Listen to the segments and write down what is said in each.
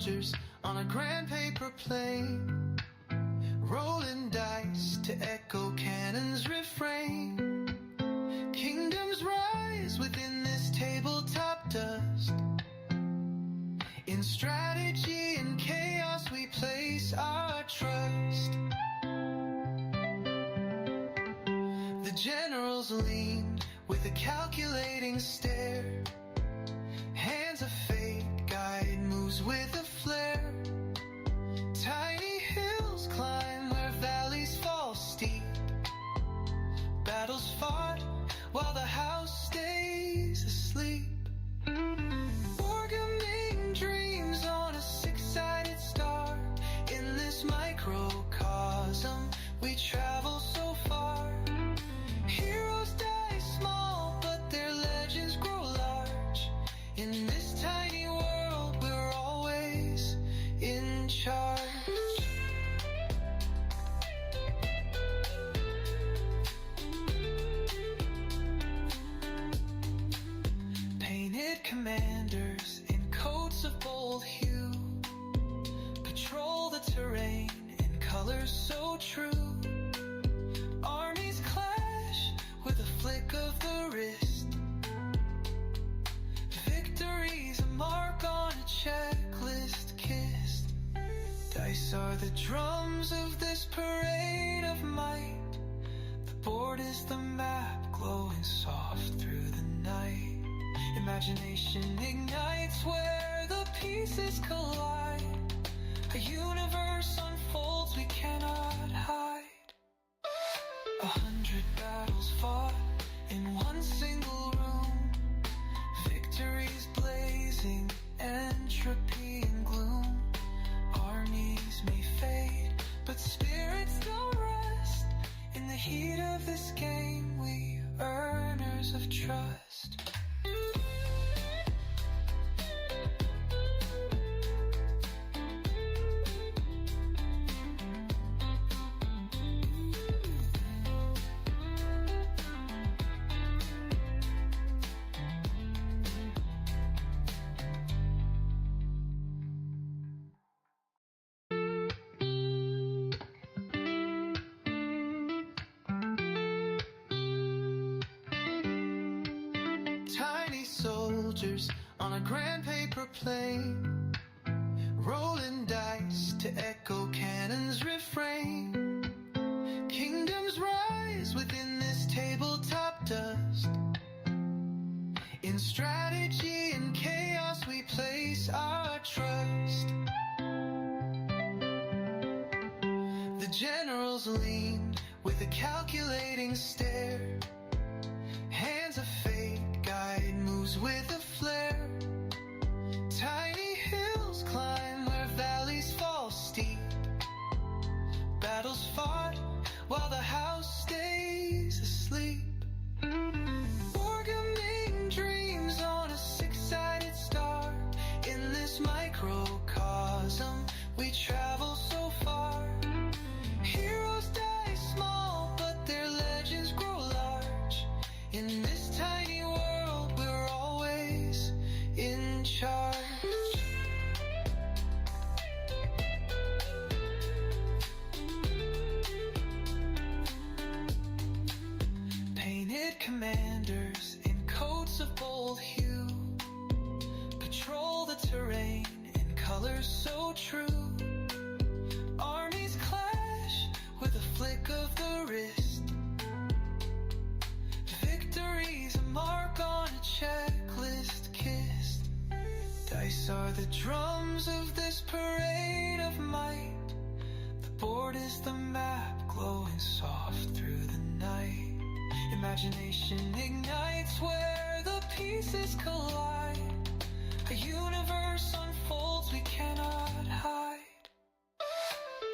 soldiers on a grand paper plane, rolling dice to echo cannon's refrain. Kingdoms rise within this tabletop dust. In strategy and chaos we place our trust. The generals lean with a calculating stare. Hands of fate guide moves with a flare. Tiny hills climb where valleys fall steep. Battles fought while the house stays asleep. Wargaming dreams on a six-sided star. In this microcosm we travel so far. Heroes die small, but their legends grow large. In this tiny world we're always in charge. Painted commanders in coats of bold hue patrol the terrain in colors so true. Armies clash with a flick of the wrist. Victory's a mark on a checklist kissed. Dice are the drums of this parade of might. The board is the map glowing soft through the night. Imagination ignites where the pieces collide. A universe unfolds we cannot hide. 100 battles fought in one single room. Victories blazing, entropy and gloom. Armies may fade, but spirits don't rest. In the heat of this game we earners of trust. On a grand paper plane, rolling dice to echo cannon's refrain. Kingdoms rise within this tabletop dust. In strategy and chaos we place our trust. The generals lean with a calculating stare. Hands of fate guide moves with a flare. Tiny hills climb where valleys fall steep. Battles fought while the house stays asleep. Wargaming dreams on a six-sided star. In this microcosm we travel so far. Heroes die small, but their legends grow large. In this tiny world we're always in charge. Painted commanders in coats of bold hue patrol the terrain in colors so true. Armies clash with a flick of the wrist. Victory's a mark on a checklist kissed. Dice are the drums of this parade of might. The board is the map glowing soft through the night. Imagination ignites where the pieces collide. A universe unfolds we cannot hide.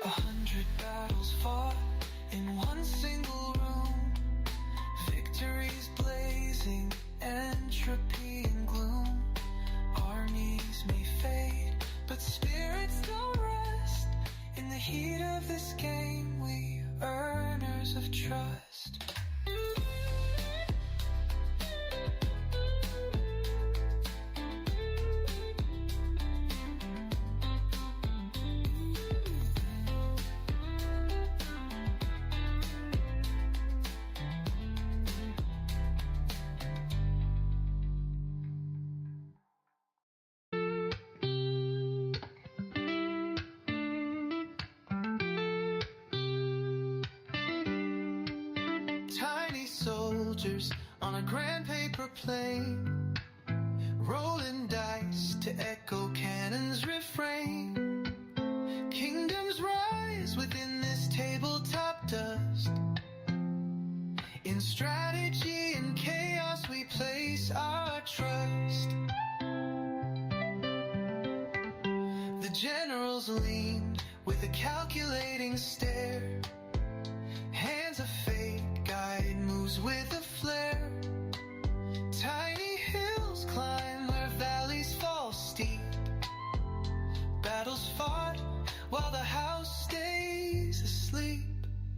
100 battles fought in one single room. Victories blazing, entropy and gloom. Armies may fade, but spirits don't rest. In the heat of this game we earners of trust. soldiers on a grand paper plane, rolling dice to echo cannons refrain. Kingdoms rise within this tabletop dust. In strategy and chaos we place our trust. The generals lean with a calculating stare. Hands of fate guide moves with a flare. Tiny hills climb where valleys fall steep. Battles fought while the house stays asleep.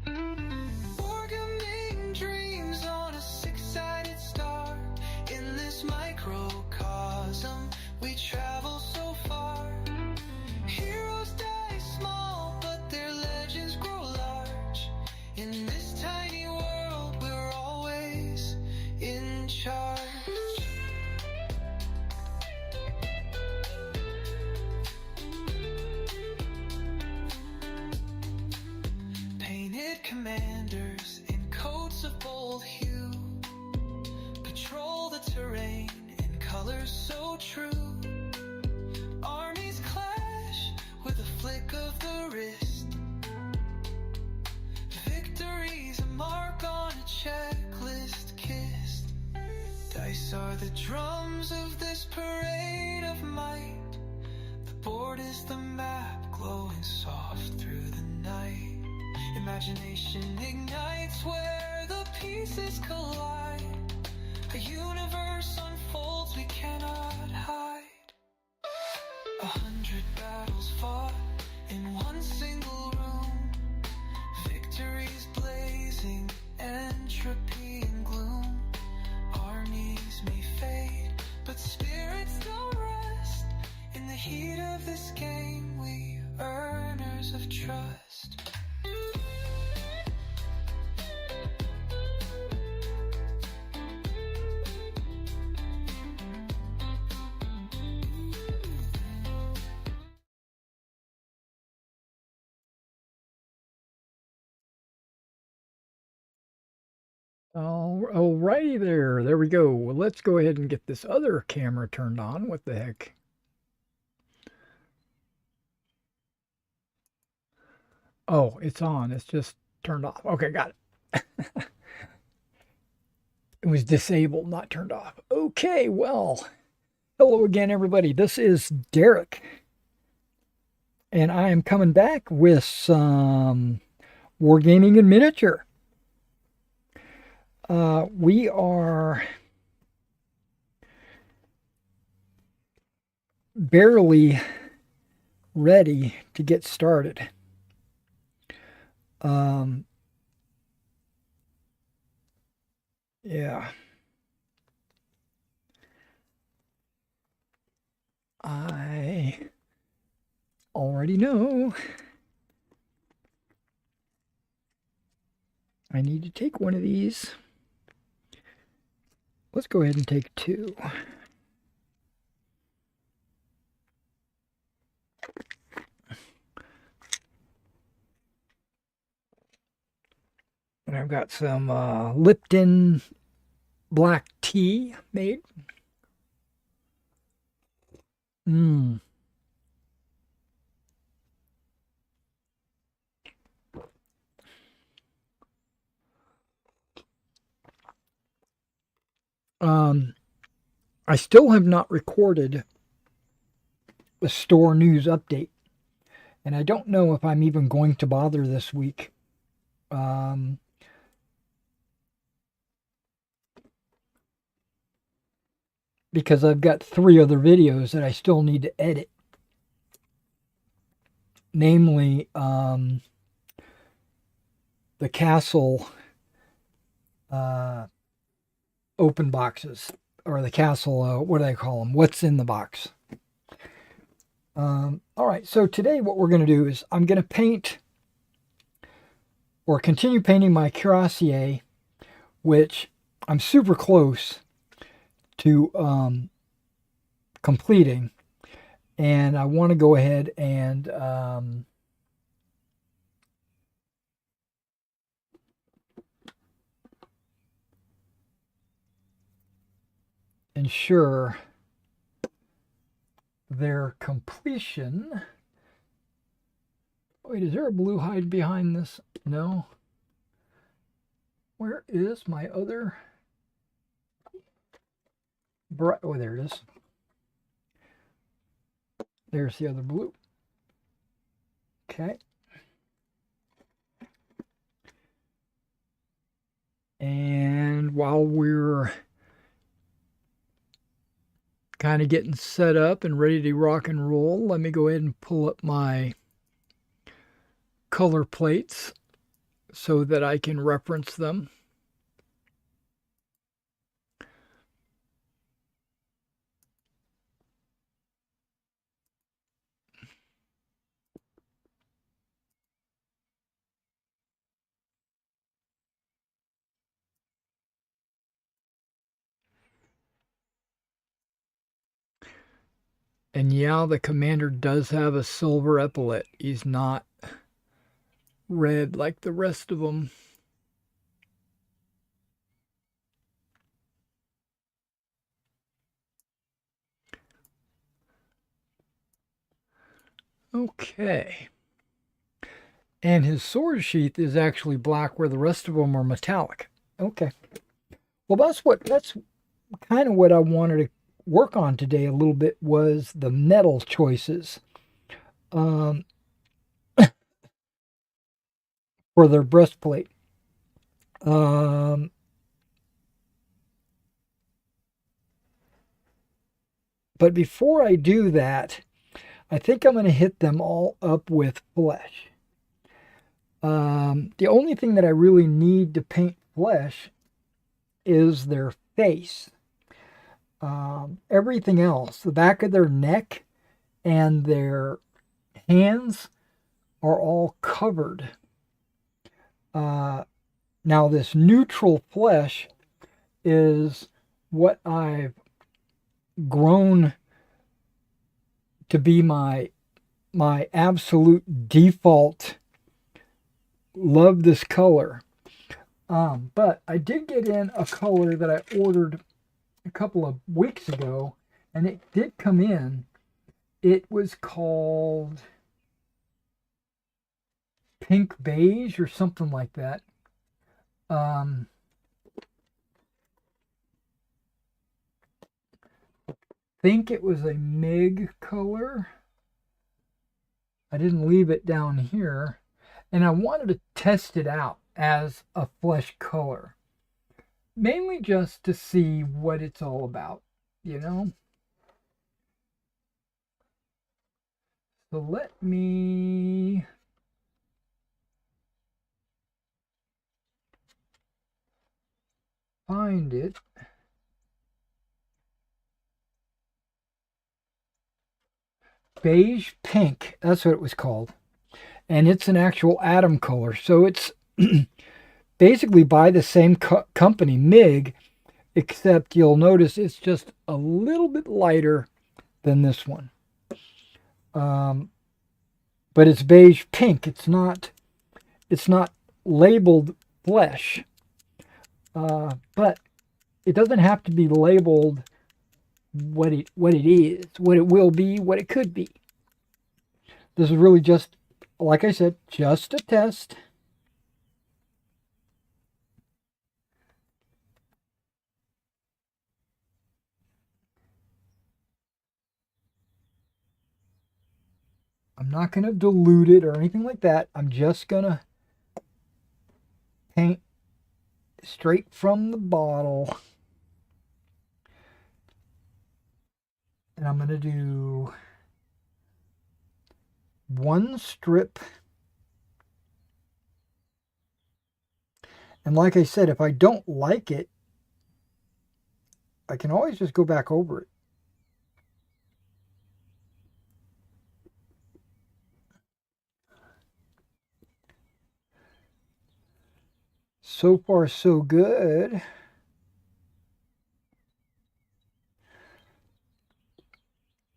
Wargaming dreams on a six-sided star. In this microcosm we travel so far. Heroes die small, but their legends grow large. In this tiny world we're always in charge. Painted commanders in coats of bold hue patrol the terrain in colors so true. Armies clash with a flick of the wrist. Victory's a mark on a checklist kissed. Dice are the drums of this parade of might. The board is the map glowing soft through the night. Imagination ignites where the pieces collide. A universe unfolds we cannot hide. 100 battles fought in one single room. Victories blazing, entropy and gloom. Armies may fade, but spirits don't rest. In the heat of this game, we earners of trust. Alrighty there. There we go. Well, let's go ahead and get this other camera turned on. What the heck? Oh, it's on. It's just turned off. Okay, got it. It was disabled, not turned off. Okay, well, hello again, everybody. This is Derek. And I am coming back with some Wargaming in miniature. We are barely ready to get started. Yeah. I already know I need to take one of these. Let's go ahead and take two. And I've got some Lipton black tea made. I still have not recorded the store news update, and I don't know if I'm even going to bother this week. Because I've got 3 other videos that I still need to edit. Namely, the castle open boxes, or the castle, what do I call them? What's in the box? All right, so today what we're going to do is I'm going to paint, or continue painting, my Cuirassier, which I'm super close to completing, and I want to go ahead and ensure their completion. Wait, is there a blue hide behind this? No. Where is my other bright? Oh, there it is. There's the other blue. Okay. And while we're kind of getting set up and ready to rock and roll, let me go ahead and pull up my color plates so that I can reference them. And yeah, the commander does have a silver epaulet. He's not red like the rest of them. Okay. And his sword sheath is actually black where the rest of them are metallic. Okay. Well, that's kind of what I wanted to work on today a little bit, was the metal choices for their breastplate. But before I do that, I think I'm going to hit them all up with flesh. The only thing that I really need to paint flesh is their face. Everything else, the back of their neck and their hands, are all covered. Now this neutral flesh is what I've grown to be my absolute default. Love this color. But I did get in a color that I ordered a couple of weeks ago, and it did come in. It was called pink beige or something like that. Think it was a MIG color. I didn't leave it down here, and I wanted to test it out as a flesh color, mainly just to see what it's all about, you know. So let me find it. Beige pink, that's what it was called. And it's an actual atom color. So it's basically by the same company, MIG, except you'll notice it's just a little bit lighter than this one. But it's beige pink. It's not labeled flesh. But it doesn't have to be labeled what it is, what it will be, what it could be. This is really just, like I said, just a test. I'm not going to dilute it or anything like that. I'm just going to paint straight from the bottle. And I'm going to do one strip. And like I said, if I don't like it, I can always just go back over it. So far, so good.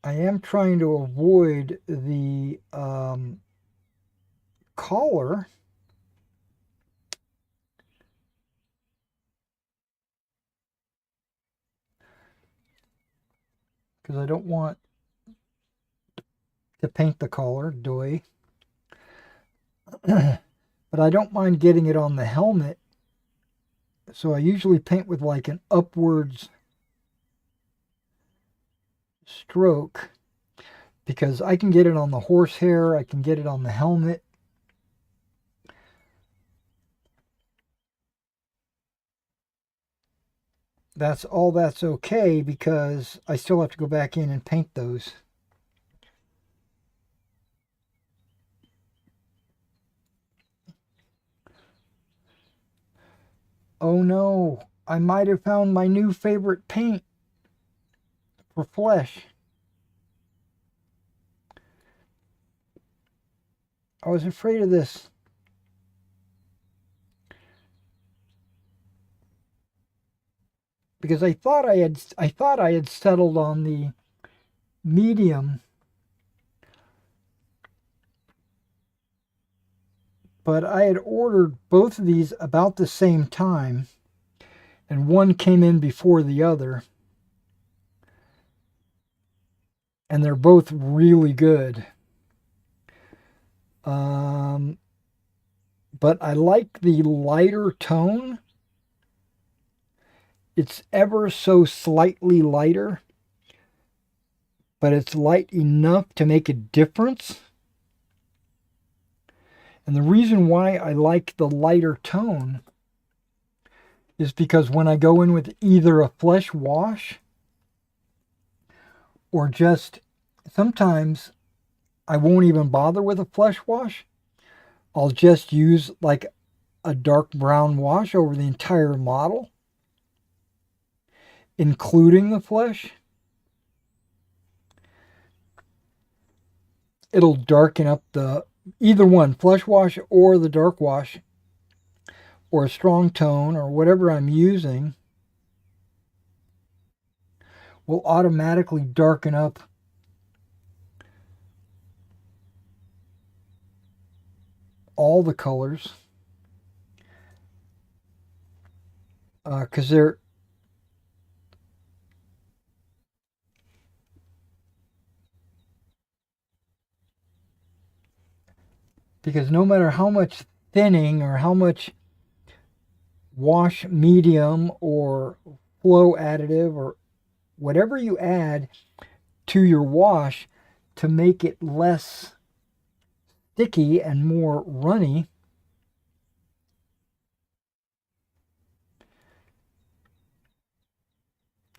I am trying to avoid the collar. because I don't want to paint the collar, doy. But I don't mind getting it on the helmet. So I usually paint with like an upwards stroke, because I can get it on the horsehair, I can get it on the helmet. That's okay, because I still have to go back in and paint those. Oh no, I might have found my new favorite paint for flesh. I was afraid of this. Because I thought I had settled on the medium, but I had ordered both of these about the same time, and one came in before the other, and they're both really good. But I like the lighter tone. It's ever so slightly lighter, but it's light enough to make a difference. And the reason why I like the lighter tone is because when I go in with either a flesh wash or just, sometimes I won't even bother with a flesh wash. I'll just use like a dark brown wash over the entire model, including the flesh. It'll darken up either one, flesh wash or the dark wash, or a strong tone, or whatever I'm using, will automatically darken up all the colors, because no matter how much thinning or how much wash medium or flow additive or whatever you add to your wash to make it less sticky and more runny,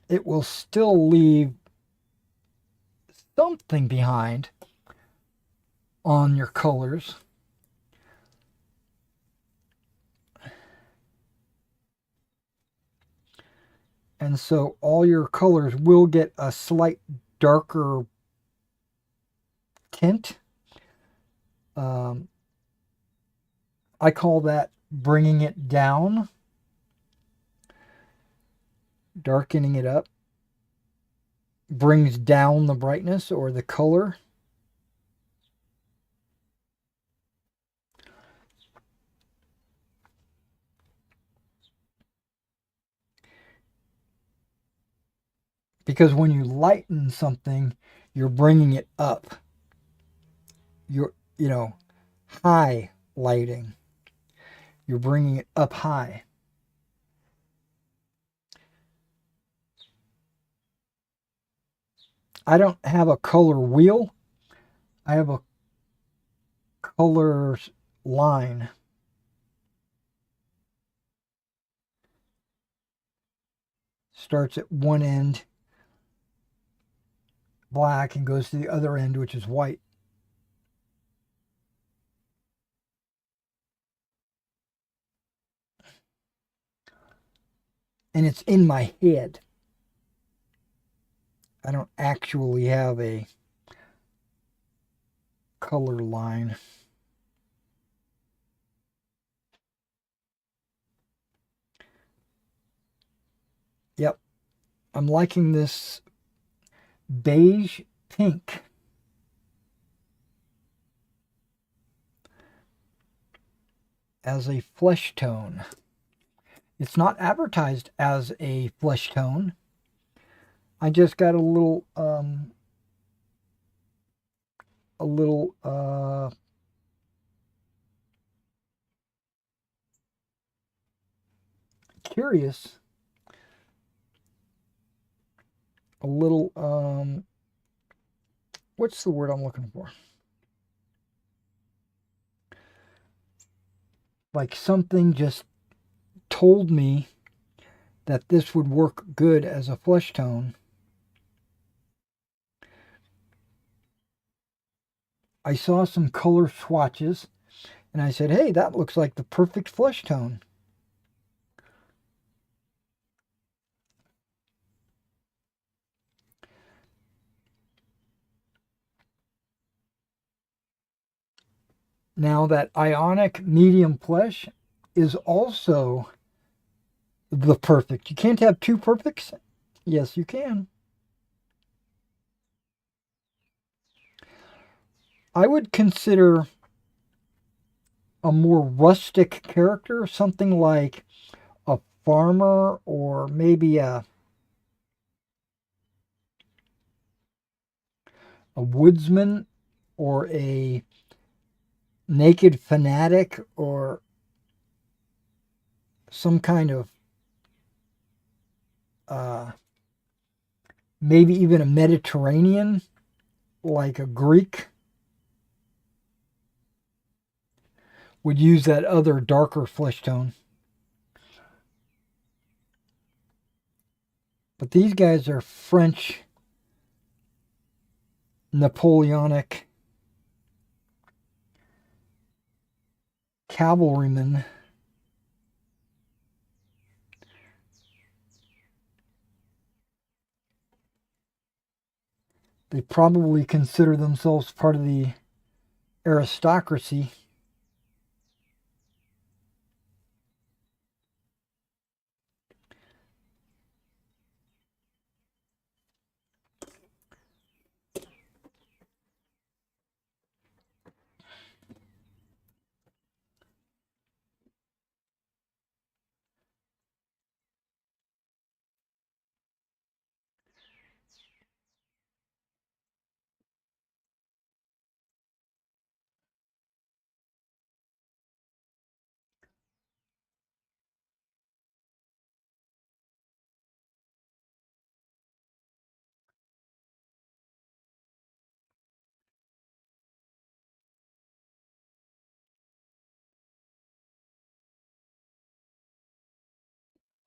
it will still leave something behind on your colors. And so all your colors will get a slight darker tint. I call that bringing it down, darkening it up, brings down the brightness or the color. Because when you lighten something, you're bringing it up. You're, high lighting. You're bringing it up high. I don't have a color wheel. I have a color line. Starts at one end black and goes to the other end, which is white. And it's in my head. I don't actually have a color line. Yep. I'm liking this beige pink. As a flesh tone. It's not advertised as a flesh tone, I just got a little curious, a little what's the word I'm looking for? Like something just told me that this would work good as a flesh tone. I saw some color swatches and I said, hey, that looks like the perfect flesh tone. Now that ionic medium flesh is also the perfect. You can't have two perfects? Yes, you can. I would consider a more rustic character, something like a farmer or maybe a woodsman or a naked fanatic or some kind of uh, maybe even a Mediterranean, like a Greek, would use that other darker flesh tone. But these guys are French Napoleonic cavalrymen. They probably consider themselves part of the aristocracy.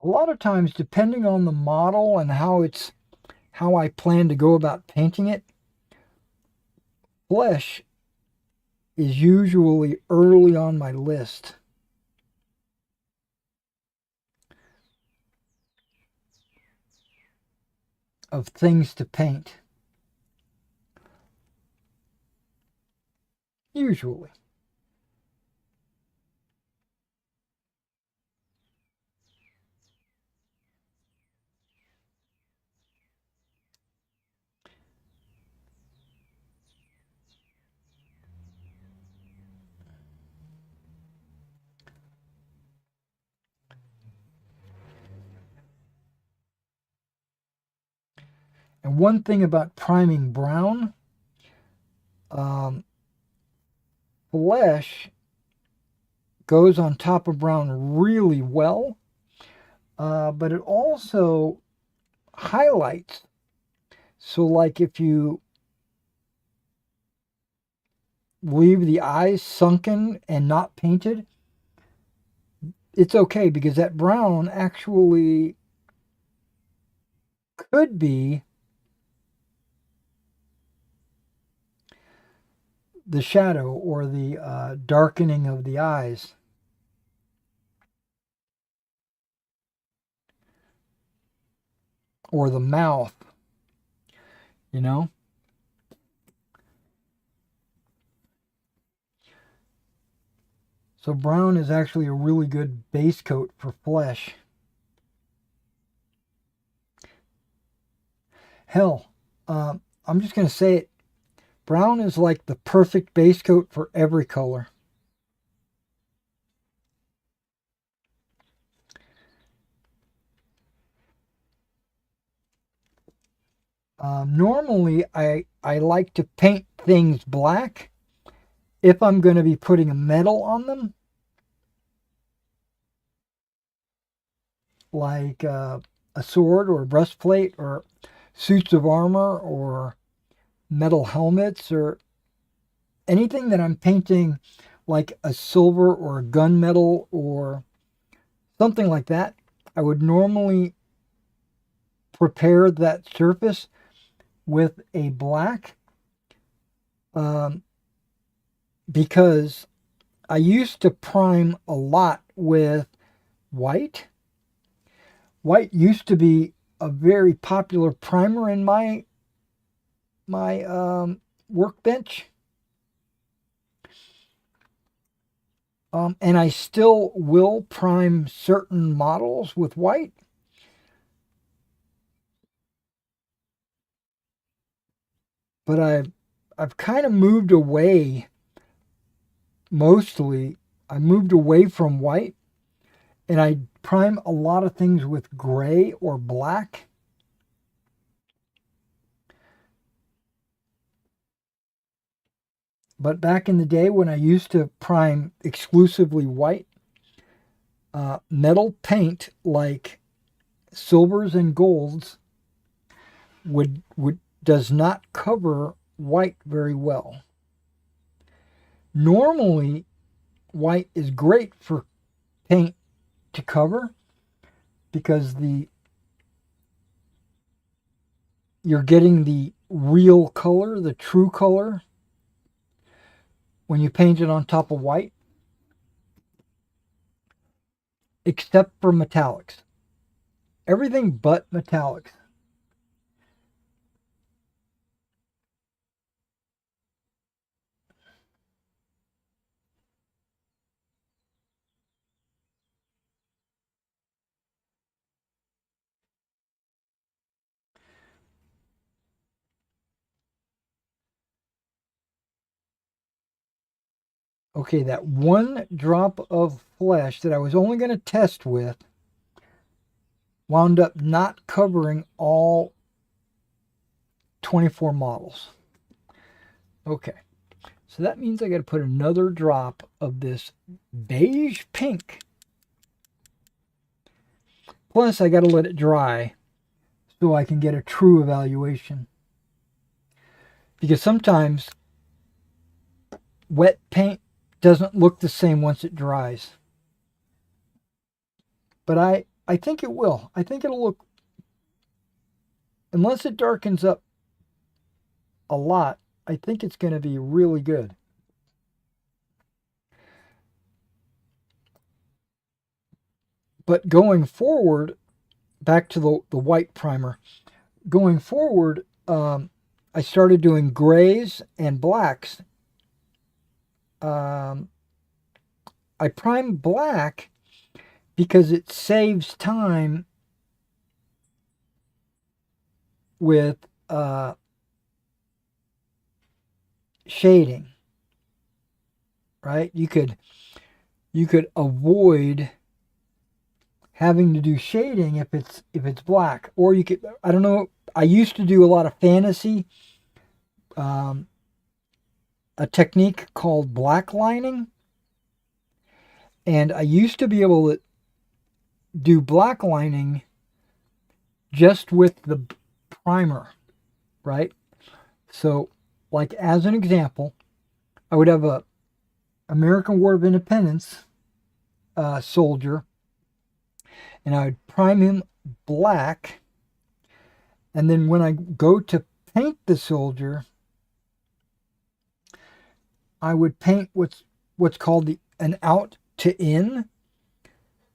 A lot of times, depending on the model and how I plan to go about painting it, flesh is usually early on my list of things to paint. Usually. And one thing about priming brown, um, flesh goes on top of brown really well, but it also highlights. So, like if you leave the eyes sunken and not painted, it's okay because that brown actually could be the shadow or the darkening of the eyes. Or the mouth, you know? So brown is actually a really good base coat for flesh. Hell, I'm just going to say it. Brown is like the perfect base coat for every color. Normally, I like to paint things black if I'm going to be putting a metal on them, like a sword or a breastplate or suits of armor or metal helmets or anything that I'm painting like a silver or a gunmetal or something like that. I would normally prepare that surface with a black um, because I used to prime a lot with white. White used to be a very popular primer in my workbench. And I still will prime certain models with white. But I've kind of moved away mostly. I moved away from white and I prime a lot of things with gray or black. But back in the day when I used to prime exclusively white, metal paint like silvers and golds would does not cover white very well. Normally, white is great for paint to cover because you're getting the real color, the true color when you paint it on top of white, except for metallics. Everything but metallics. Okay, that one drop of flesh that I was only going to test with wound up not covering all 24 models. Okay, so that means I got to put another drop of this beige pink. Plus, I got to let it dry so I can get a true evaluation. Because sometimes wet paint doesn't look the same once it dries. But I think it will. I think it'll look, unless it darkens up a lot, I think it's going to be really good. But going forward, back to the white primer, going forward, I started doing grays and blacks. I prime black because it saves time with shading, right? You could avoid having to do shading if it's black, or you could, I don't know, I used to do a lot of fantasy, a technique called black lining, and I used to be able to do black lining just with the primer, right? So, like as an example, I would have a American War of Independence soldier, and I would prime him black, and then when I go to paint the soldier, I would paint what's called an out to in.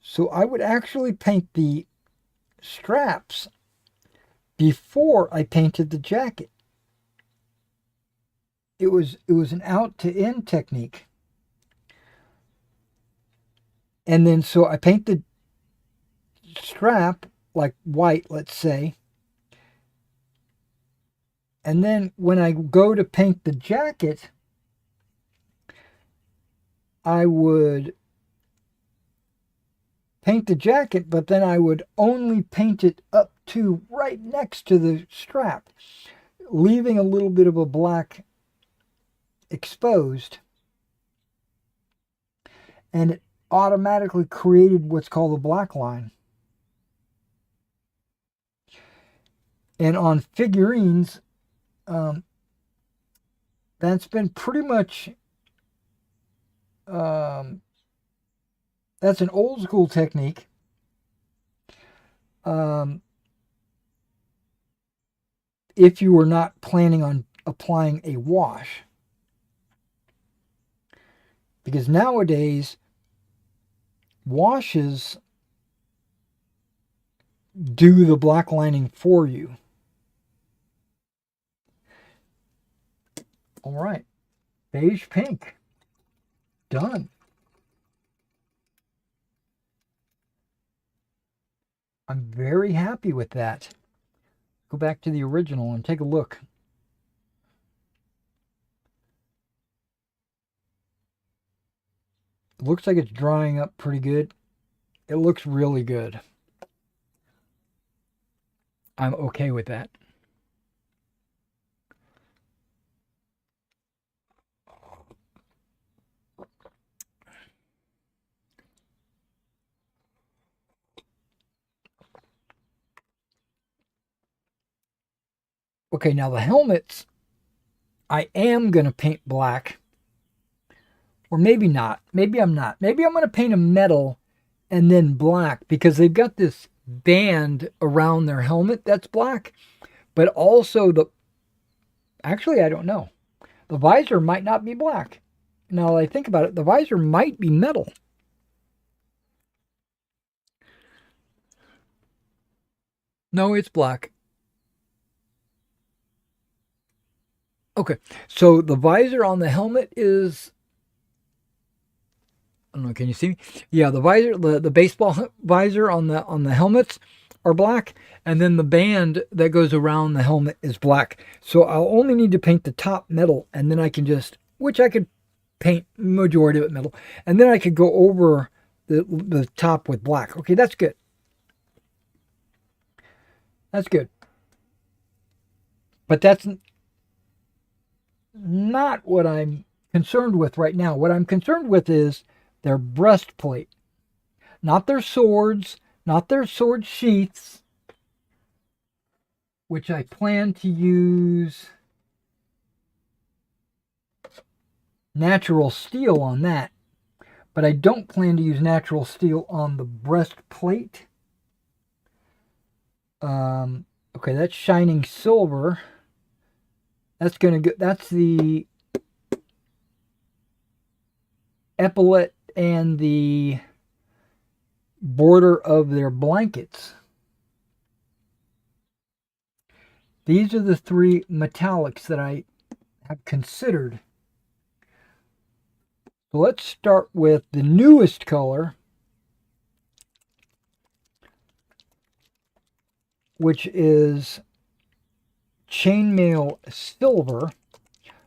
So I would actually paint the straps before I painted the jacket. It was an out to in technique. And then so I paint the strap like white, let's say. And then when I go to paint the jacket, I would paint the jacket, but then I would only paint it up to right next to the strap, leaving a little bit of a black exposed, and it automatically created what's called a black line. And on figurines, that's been pretty much, that's an old school technique. If you were not planning on applying a wash. Because nowadays, washes do the black lining for you. All right. Beige pink. Done. I'm very happy with that. Go back to the original and take a look. It looks like it's drying up pretty good. It looks really good. I'm okay with that. Okay, now the helmets, I am going to paint black. Or maybe not. Maybe I'm not. Maybe I'm going to paint a metal and then black, because they've got this band around their helmet that's black. But also actually, I don't know. The visor might not be black. Now that I think about it, the visor might be metal. No, it's black. Okay, so the visor on the helmet is, I don't know, can you see me? Yeah, the visor, the baseball visor on the helmets are black, and then the band that goes around the helmet is black. So I'll only need to paint the top metal, and then I can just, which I could paint majority of it metal, and then I could go over the top with black. Okay, that's good. That's good. But that's not what I'm concerned with right now. What I'm concerned with is their breastplate, not their swords, not their sword sheaths, which I plan to use natural steel on that, but I don't plan to use natural steel on the breastplate. Okay, that's shining silver. That's gonna go. That's the epaulet and the border of their blankets. These are the three metallics that I have considered. So let's start with the newest color, which is chainmail silver.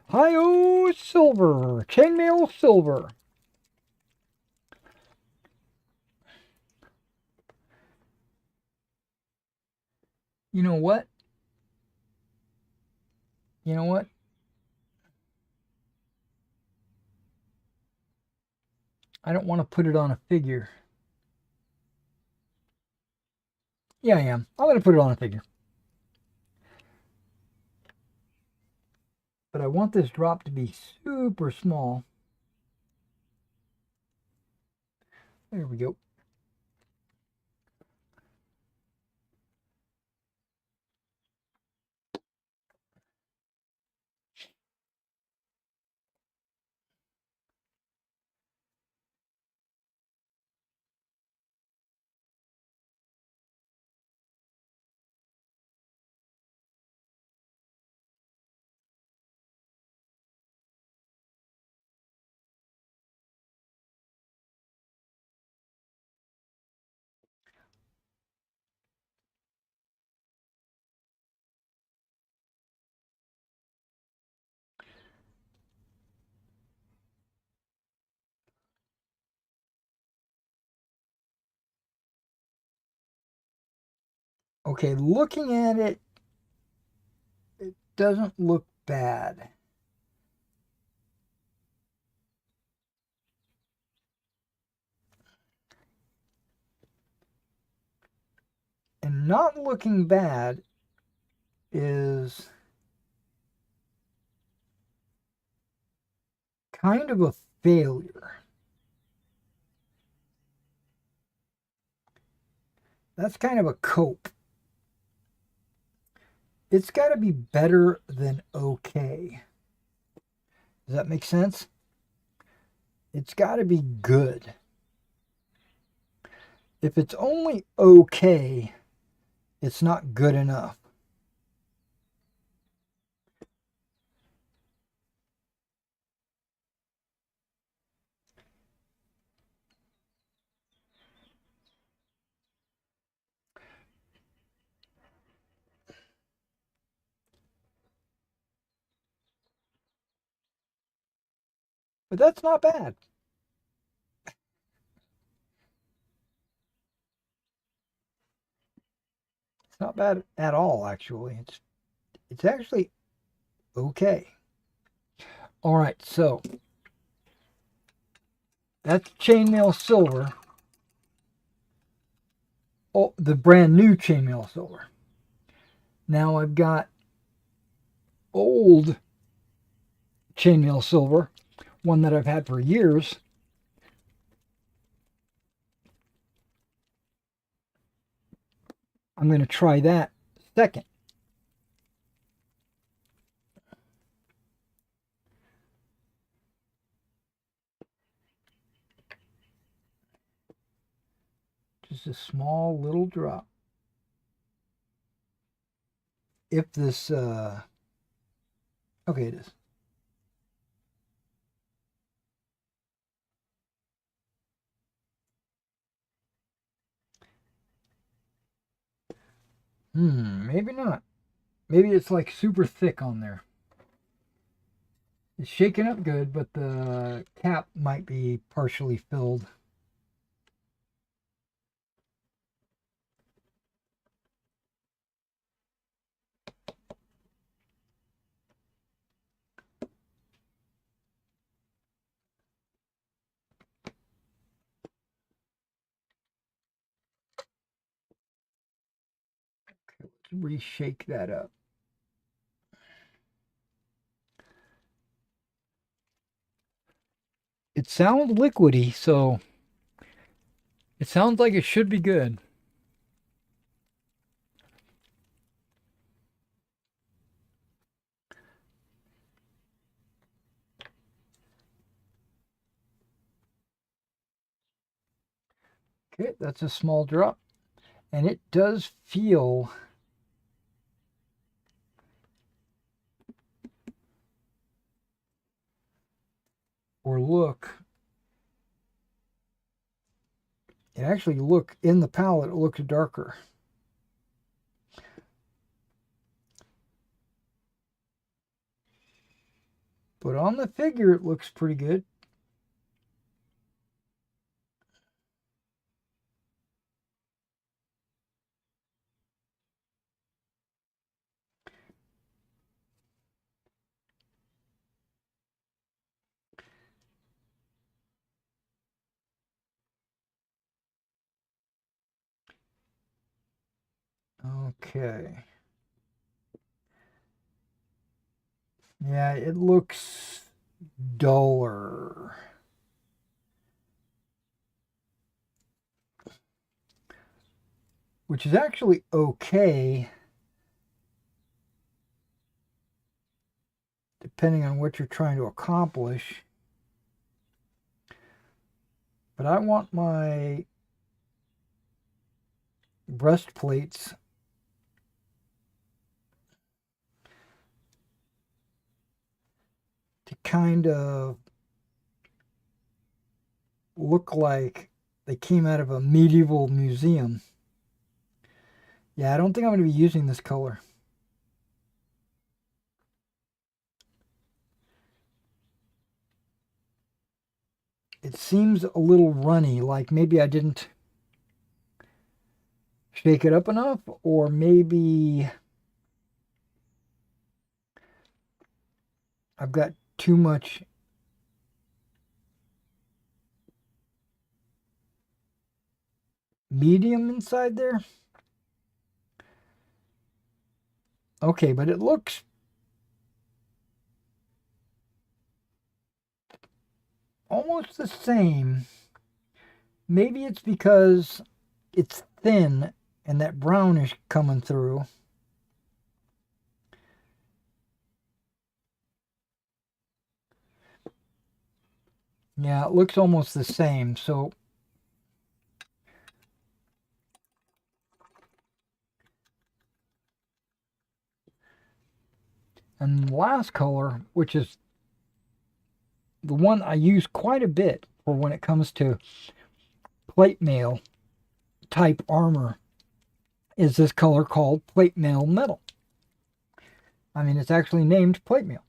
Hi-oh, silver. Chainmail silver. You know what? You know what? I don't want to put it on a figure. Yeah, I am. I'm going to put it on a figure. But I want this drop to be super small. There we go. Okay, looking at it, it doesn't look bad. And not looking bad is kind of a failure. That's kind of a cope. It's got to be better than okay. Does that make sense? It's got to be good. If it's only okay, it's not good enough. But that's not bad. It's not bad at all, actually. It's actually okay. All right, so that's chainmail silver. Oh, the brand new chainmail silver. Now I've got old chainmail silver, one that I've had for years. I'm going to try that second. Just a small little drop. If this, okay, it is. Maybe not. Maybe it's like super thick on there. It's shaking up good, but the cap might be partially filled. Okay, let's reshake that up. It sounds liquidy, so it sounds like it should be good. Okay, that's a small drop. And it does feel or look, it actually look in the palette, it looks darker. But on the figure, it looks pretty good. Okay. Yeah, it looks duller. Which is actually okay, depending on what you're trying to accomplish. But I want my breastplates to kind of look like they came out of a medieval museum. Yeah, I don't think I'm going to be using this color. It seems a little runny, like maybe I didn't shake it up enough, or maybe I've got too much medium inside there. Okay, but it looks almost the same. Maybe it's because it's thin and that brown is coming through. Yeah, it looks almost the same. So and the last color, which is the one I use quite a bit for when it comes to plate mail type armor, is this color called plate mail metal. I mean, it's actually named plate mail.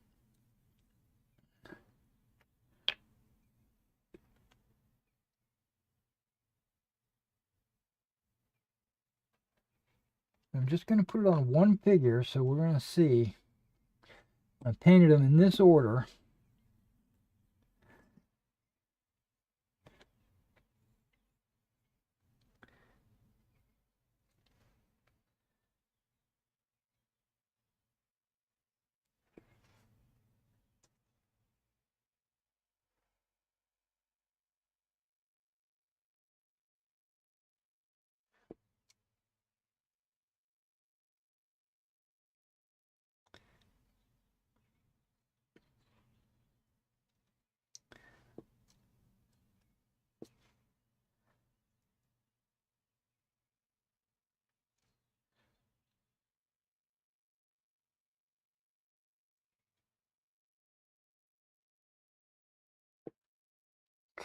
I'm just going to put it on one figure, so we're going to see. I painted them in this order.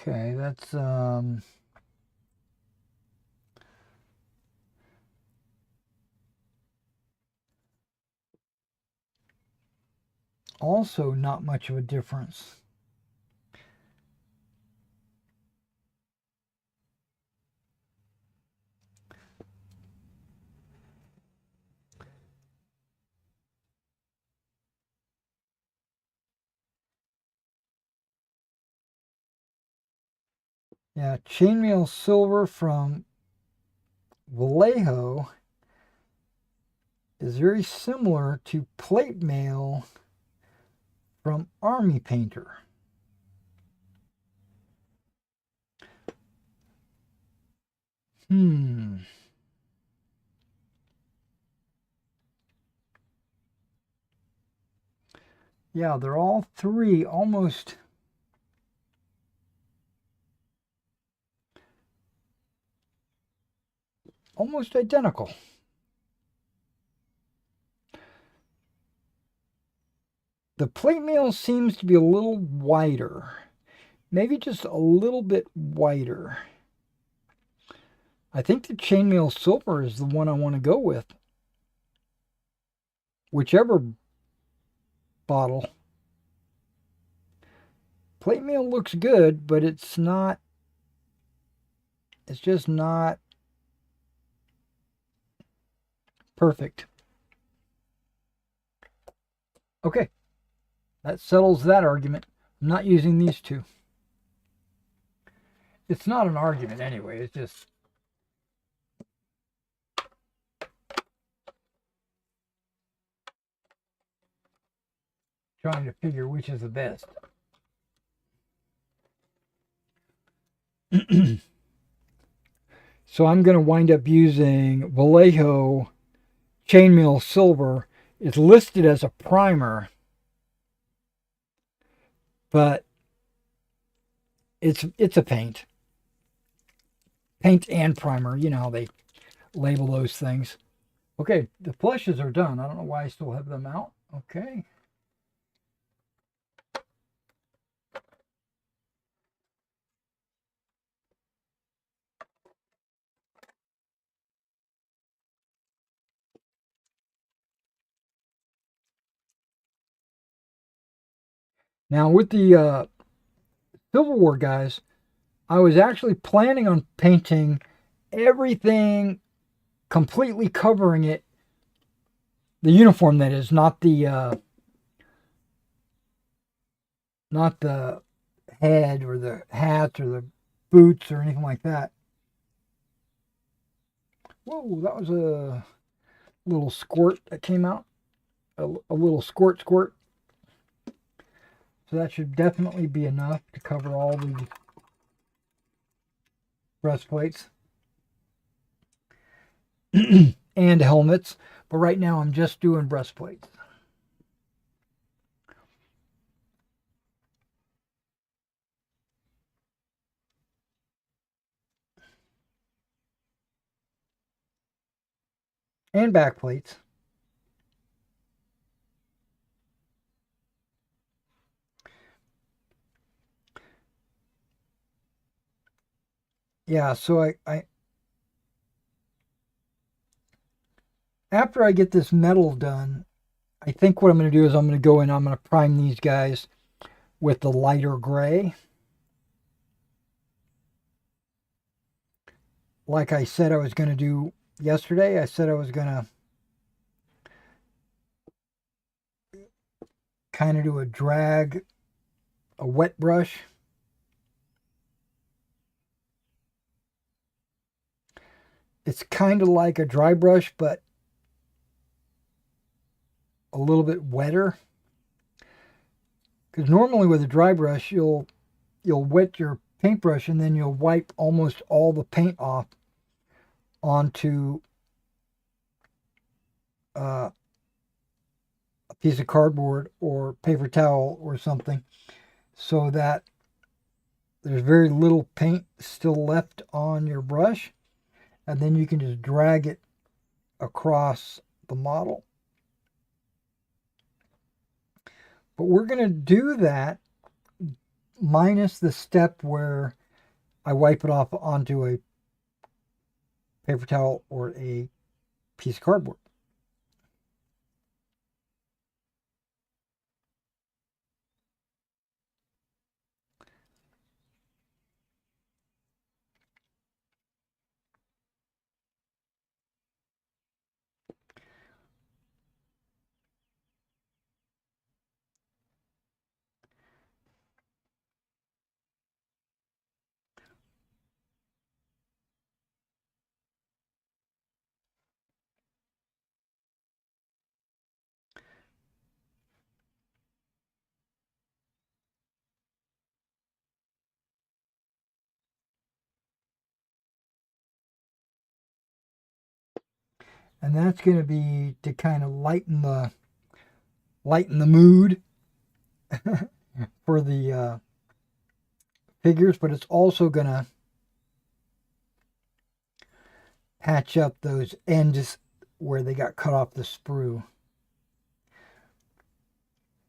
Okay, that's also not much of a difference. Yeah, chainmail silver from Vallejo is very similar to plate mail from Army Painter. Yeah, they're all three almost identical. The plate mail seems to be a little whiter. Maybe just a little bit whiter. I think the chainmail silver is the one I want to go with. Whichever bottle. Plate mail looks good, but it's not. It's just not perfect. Okay, that settles that argument. I'm not using these two. It's not an argument anyway, it's just trying to figure which is the best. So I'm going to wind up using Vallejo chainmail silver. It's listed as a primer, but it's a paint. Paint and primer. You know how they label those things. Okay, the flushes are done. I don't know why I still have them out. Okay. Now with the Civil War guys, I was actually planning on painting everything completely covering it, the uniform that is, not the head or the hat or the boots or anything like that. Whoa, that was a little squirt that came out. A little squirt. So that should definitely be enough to cover all the breastplates and helmets. But right now I'm just doing breastplates. And back plates. Yeah, so I after I get this metal done, I think what I'm going to do is I'm going to go in, I'm going to prime these guys with the lighter gray. Like I said I was going to do yesterday, I said I was going to kind of do a drag, a wet brush. It's kind of like a dry brush, but a little bit wetter. Because normally with a dry brush, you'll wet your paintbrush and then you'll wipe almost all the paint off onto a piece of cardboard or paper towel or something, so that there's very little paint still left on your brush, and then you can just drag it across the model. But we're going to do that minus the step where I wipe it off onto a paper towel or a piece of cardboard. And that's going to be to kind of lighten the mood for the figures, but it's also going to patch up those ends where they got cut off the sprue.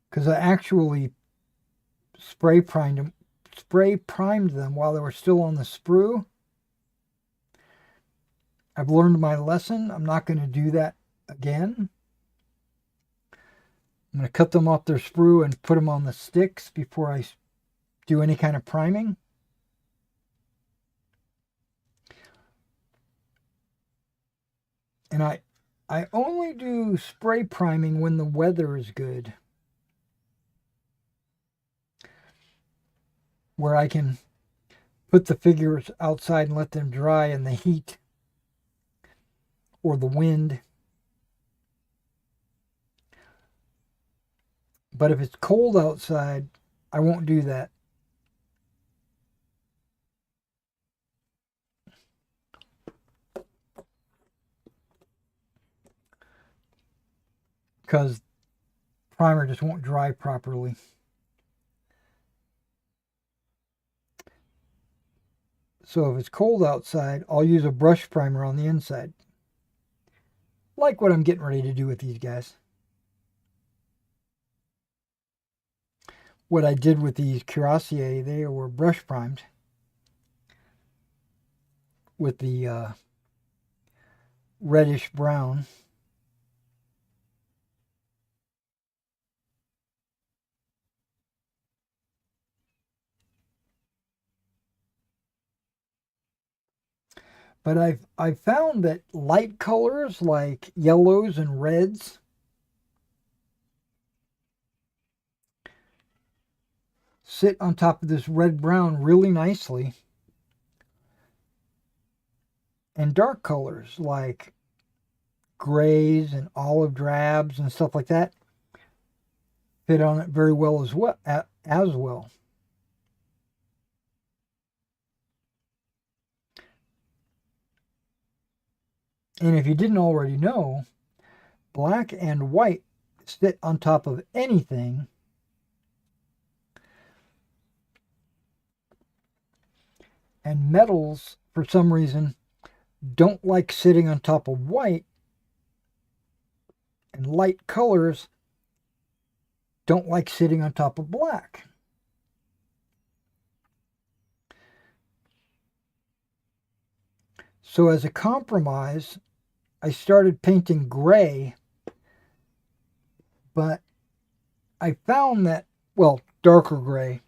Because I actually spray primed them while they were still on the sprue. I've learned my lesson. I'm not going to do that again. I'm going to cut them off their sprue and put them on the sticks before I do any kind of priming. And I only do spray priming when the weather is good, where I can put the figures outside and let them dry in the heat or the wind. But if it's cold outside, I won't do that. Because primer just won't dry properly. So if it's cold outside, I'll use a brush primer on the inside. Like what I'm getting ready to do with these guys. What I did with these Cuirassier, they were brush primed with the reddish brown. But I've found that light colors like yellows and reds sit on top of this red brown really nicely. And dark colors like grays and olive drabs and stuff like that fit on it very well as well. And if you didn't already know, black and white sit on top of anything. And metals, for some reason, don't like sitting on top of white. And light colors don't like sitting on top of black. So as a compromise, I started painting gray, but I found that, well, darker gray,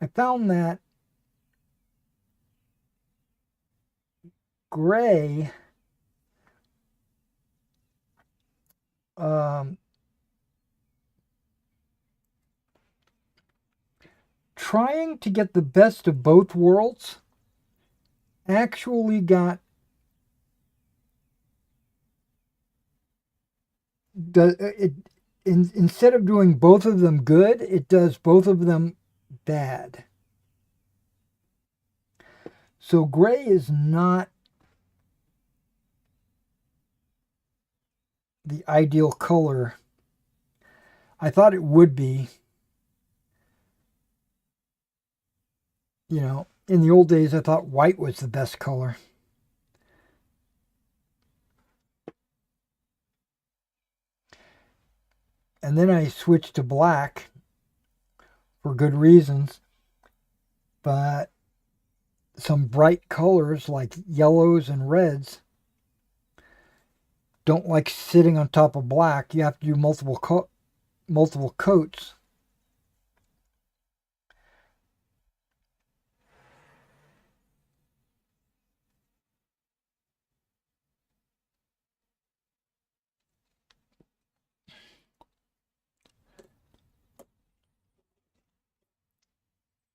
I found that gray trying to get the best of both worlds actually got instead of doing both of them good, it does both of them bad. So gray is not the ideal color. I thought it would be. You know, in the old days, I thought white was the best color. And then I switched to black for good reasons. But some bright colors like yellows and reds don't like sitting on top of black. You have to do multiple coats.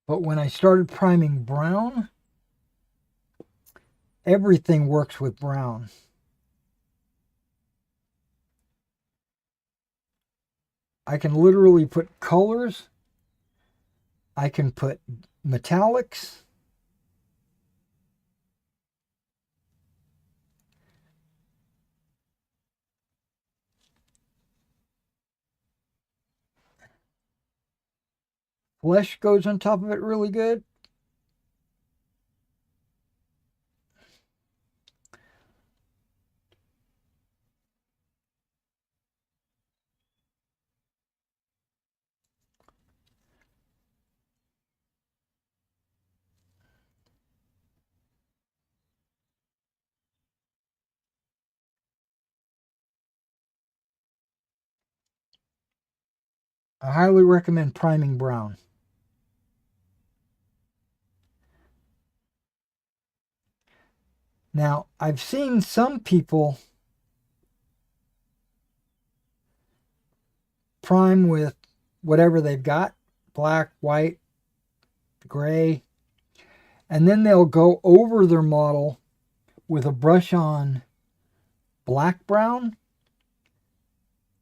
But when I started priming brown, everything works with brown. I can literally put colors. I can put metallics. Flesh goes on top of it really good. I highly recommend priming brown. Now, I've seen some people prime with whatever they've got, black, white, gray, and then they'll go over their model with a brush on black brown,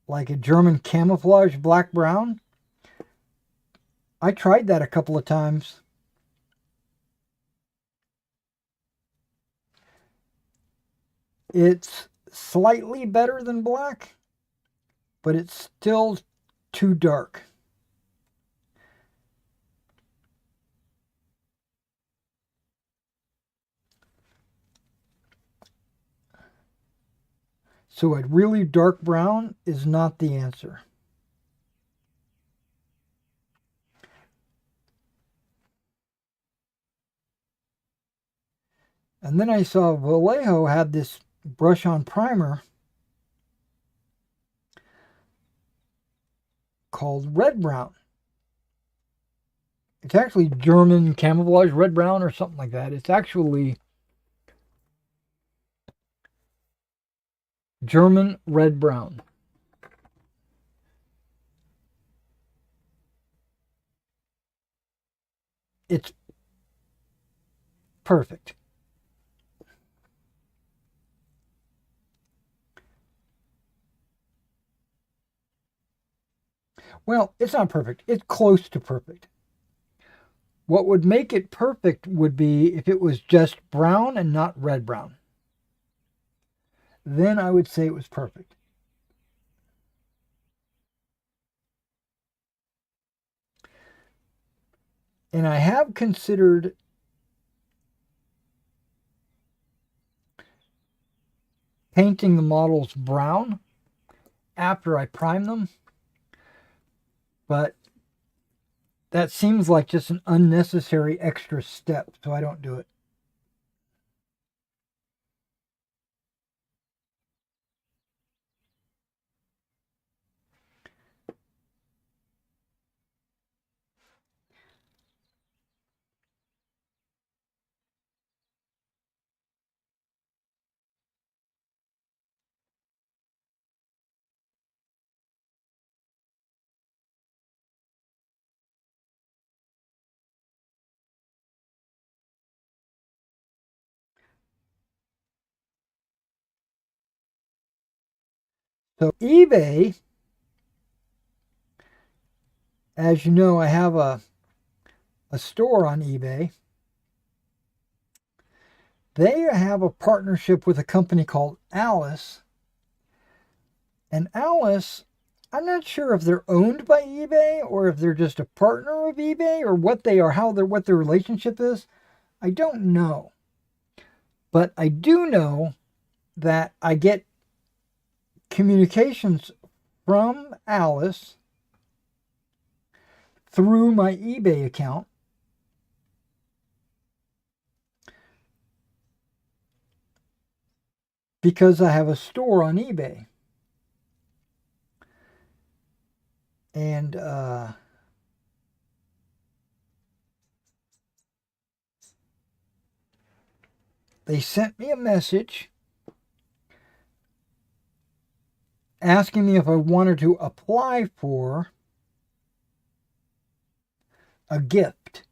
like a German camouflage black brown. I tried that a couple of times. It's slightly better than black, but it's still too dark. So a really dark brown is not the answer. And then I saw Vallejo had this brush on primer called red brown. It's actually German camouflage red brown or something like that. It's actually German red brown. It's perfect. Well, it's not perfect. It's close to perfect. What would make it perfect would be if it was just brown and not red brown. Then I would say it was perfect. And I have considered painting the models brown after I prime them, but that seems like just an unnecessary extra step, so I don't do it. So eBay, as you know, I have a store on eBay. They have a partnership with a company called Alice. And Alice, I'm not sure if they're owned by eBay or if they're just a partner of eBay or what they are, what their relationship is. I don't know. But I do know that I get communications from Alice through my eBay account. Because I have a store on eBay. And they sent me a message asking me if I wanted to apply for a gift,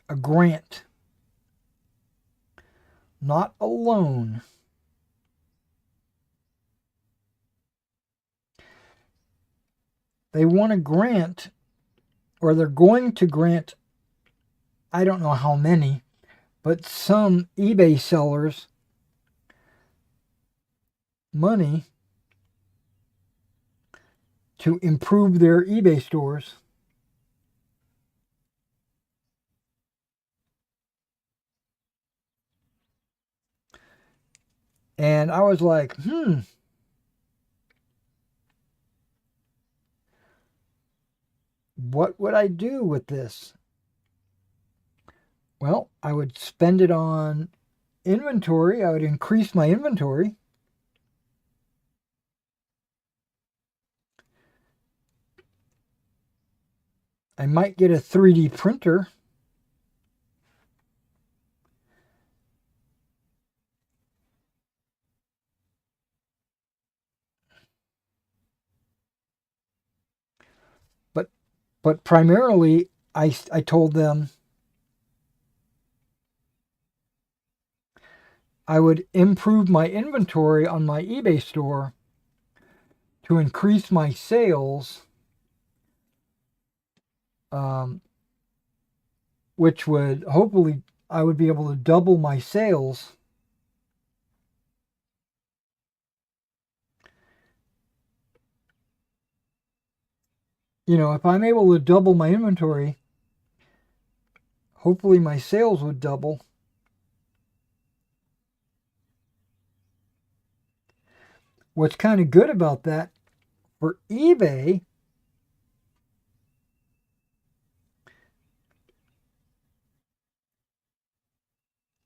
a grant, not a loan. They want to grant, or they're going to grant, I don't know how many, but some eBay sellers money to improve their eBay stores. And I was like, what would I do with this? Well, I would spend it on inventory. I would increase my inventory. I might get a 3D printer. But primarily, I told them I would improve my inventory on my eBay store to increase my sales, which would hopefully I would be able to double my sales. You know, if I'm able to double my inventory, hopefully my sales would double. What's kind of good about that for eBay,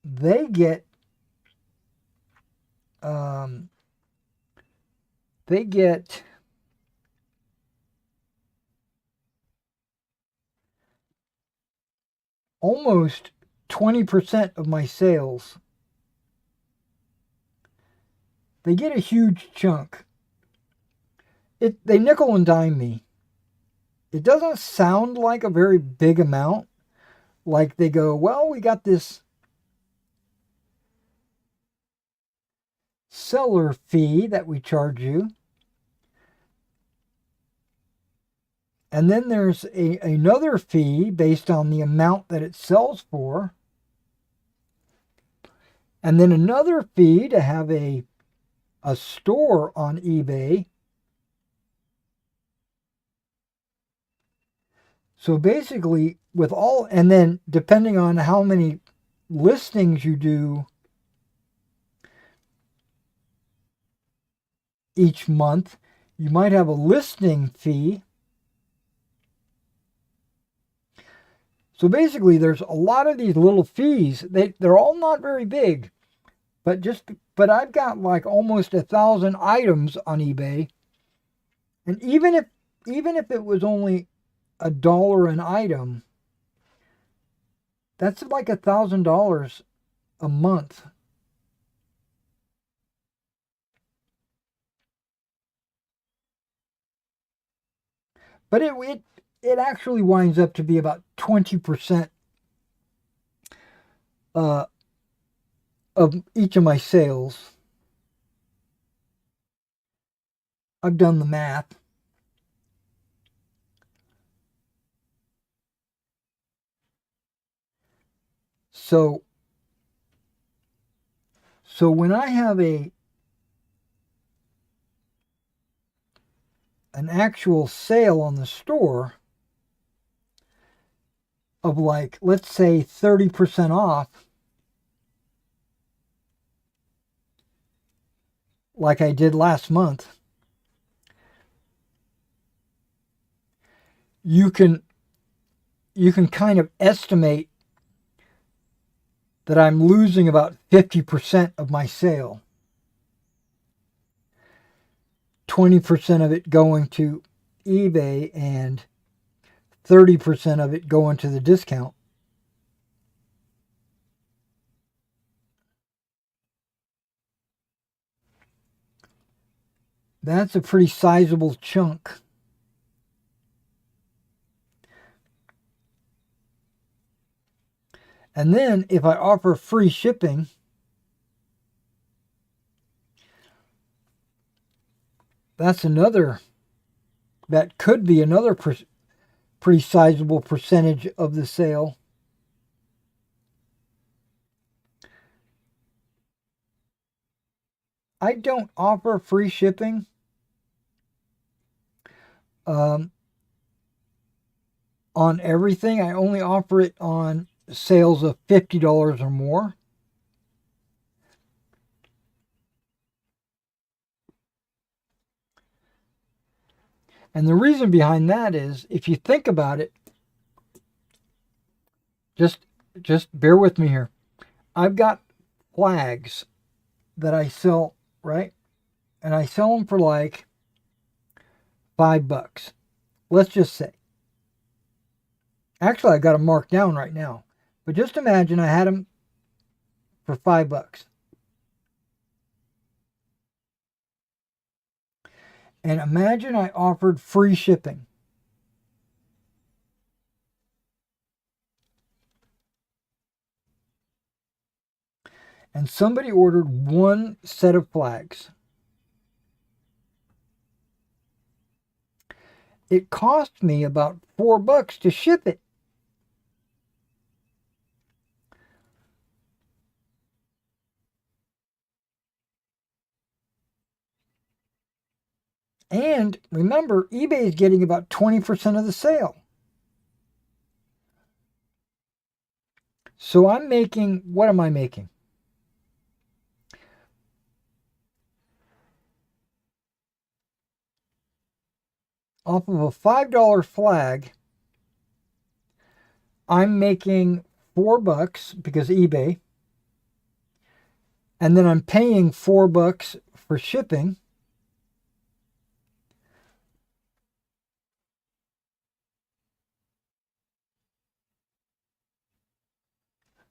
they get um, they get almost 20% of my sales they get a huge chunk. They nickel and dime me. It doesn't sound like a very big amount. Like they go, well, we got this seller fee that we charge you. And then there's another fee based on the amount that it sells for. And then another fee to have a store on eBay. So basically, with all, and then depending on how many listings you do each month, you might have a listing fee. So basically, there's a lot of these little fees. They're all not very big, but I've got like almost 1,000 items on eBay, and even if it was only $1 an item, that's like $1,000 a month. But it actually winds up to be about 20% of each of my sales. I've done the math. So when I have an actual sale on the store of, like, let's say 30% off, like I did last month, you can kind of estimate that I'm losing about 50% of my sale. 20% of it going to eBay and 30% of it going to the discount. That's a pretty sizable chunk. And then if I offer free shipping, that could be another pretty sizable percentage of the sale. I don't offer free shipping. On everything. I only offer it on sales of $50 or more. And the reason behind that is, if you think about it, just bear with me here. I've got flags that I sell, right? And I sell them for like $5. Let's just say. Actually, I got them marked down right now. But just imagine I had them for $5. And imagine I offered free shipping. And somebody ordered one set of flags. It cost me about $4 to ship it. And remember, eBay is getting about 20% of the sale. So I'm making, what am I making? Off of a $5 flag, I'm making $4 because eBay. And then I'm paying $4 for shipping.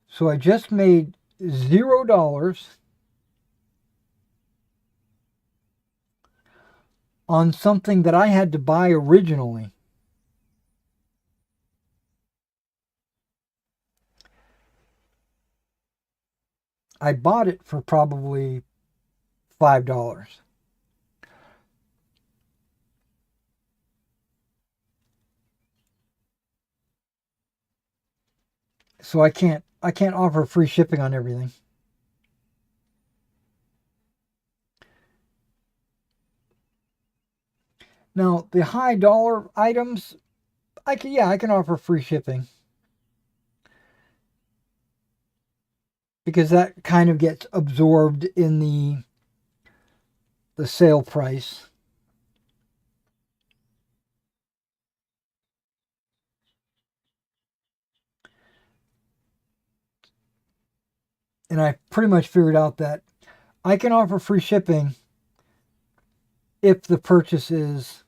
So I just made $0. on something that I had to buy originally. I bought it for probably $5. So I can't offer free shipping on everything. Now, the high dollar items, I can offer free shipping because that kind of gets absorbed in the sale price. And I pretty much figured out that I can offer free shipping if the purchase is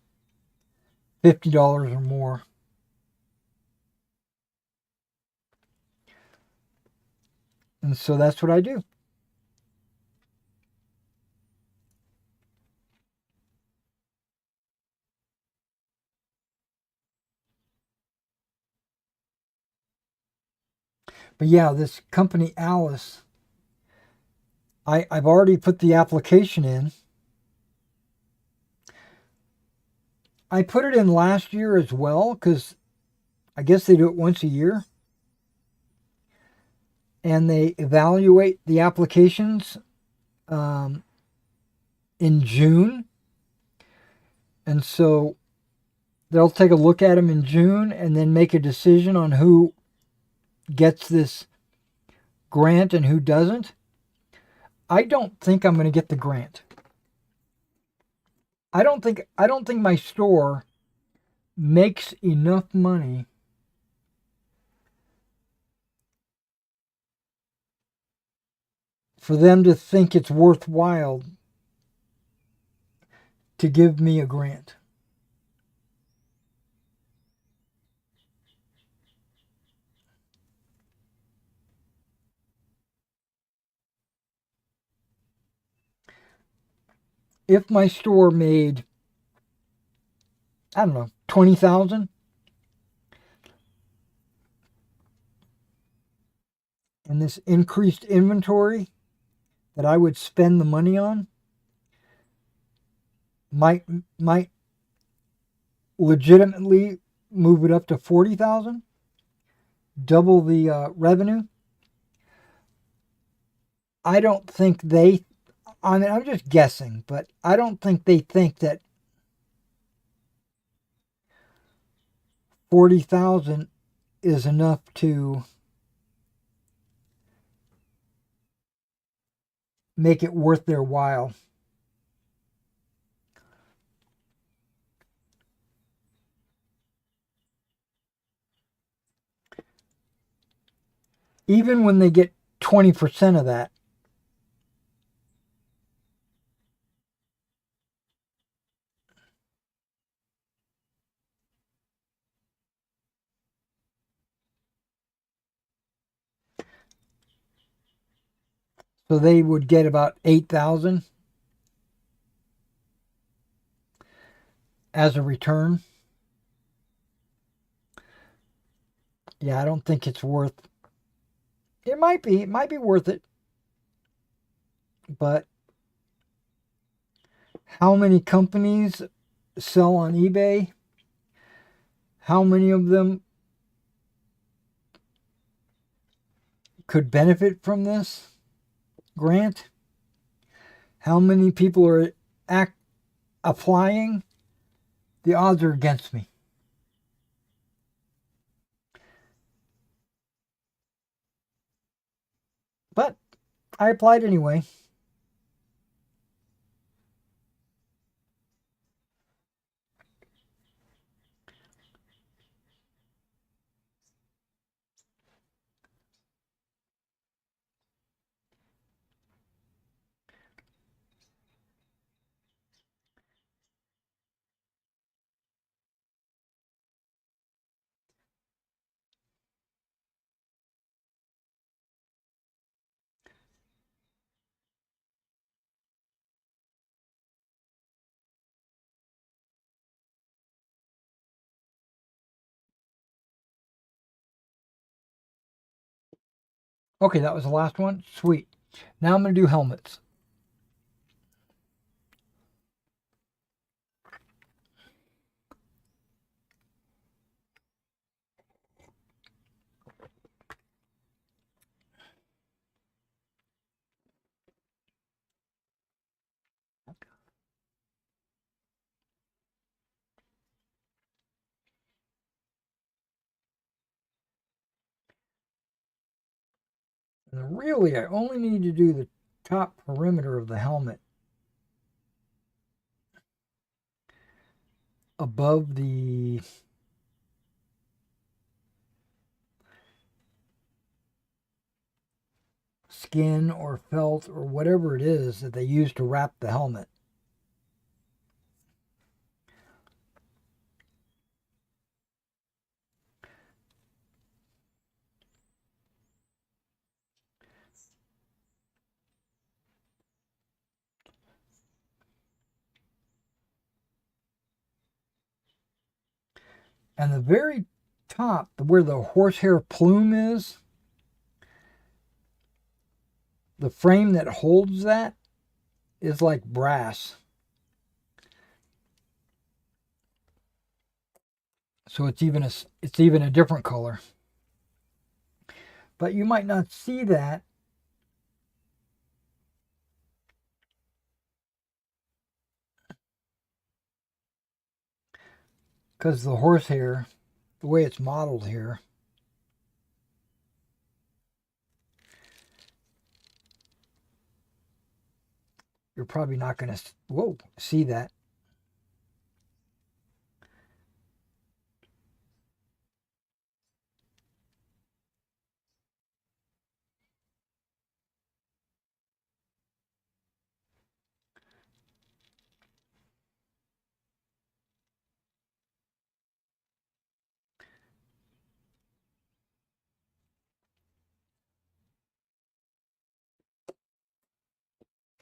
$50 or more. And so that's what I do. But yeah, this company Alice, I've already put the application in. I put it in last year as well because I guess they do it once a year. And they evaluate the applications um, in June. And so they'll take a look at them in June and then make a decision on who gets this grant and who doesn't. I don't think I'm going to get the grant. I don't think my store makes enough money for them to think it's worthwhile to give me a grant. If my store made, I don't know, 20,000 and this increased inventory that I would spend the money on might legitimately move it up to 40,000, double the revenue. I don't think they, I mean, I'm just guessing, but I don't think they think that 40,000 is enough to make it worth their while. Even when they get 20% of that. So they would get about 8,000 as a return. Yeah, I don't think it's worth. It might be worth it, but how many companies sell on eBay? How many of them could benefit from this grant? How many people are applying? The odds are against me. But I applied anyway. Okay, that was the last one. Sweet. Now I'm going to do helmets. And really, I only need to do the top perimeter of the helmet above the skin or felt or whatever it is that they use to wrap the helmet. And the very top, where the horsehair plume is, the frame that holds that is like brass. So it's even a different color. But you might not see that because the horsehair, the way it's modeled here, you're probably not going to see that.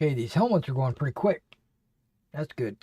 Okay, these helmets are going pretty quick. That's good.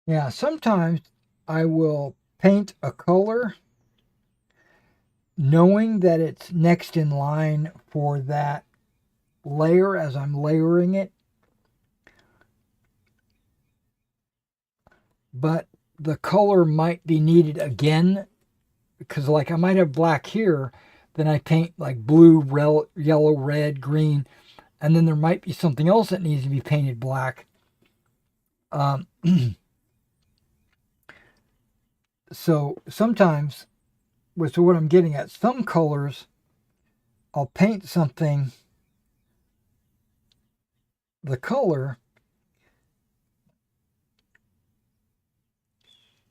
Yeah, sometimes I will paint a color knowing that it's next in line for that layer as I'm layering it. But the color might be needed again because, like, I might have black here, then I paint like blue, yellow, red, green, and then there might be something else that needs to be painted black. So sometimes, so what I'm getting at, some colors, I'll paint something, the color,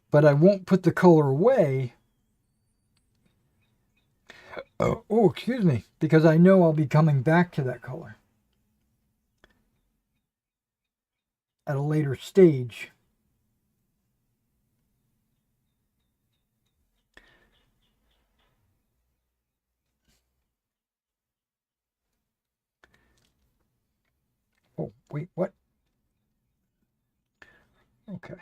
but I won't put the color away. Oh, excuse me, because I know I'll be coming back to that color at a later stage. Wait, what? Okay.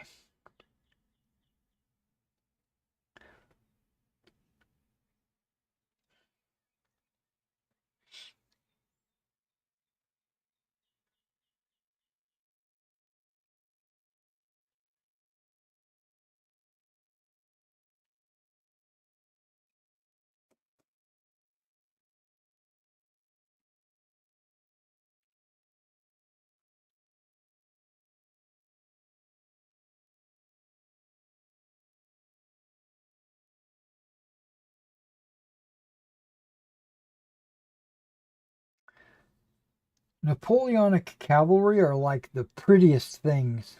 Napoleonic cavalry are like the prettiest things.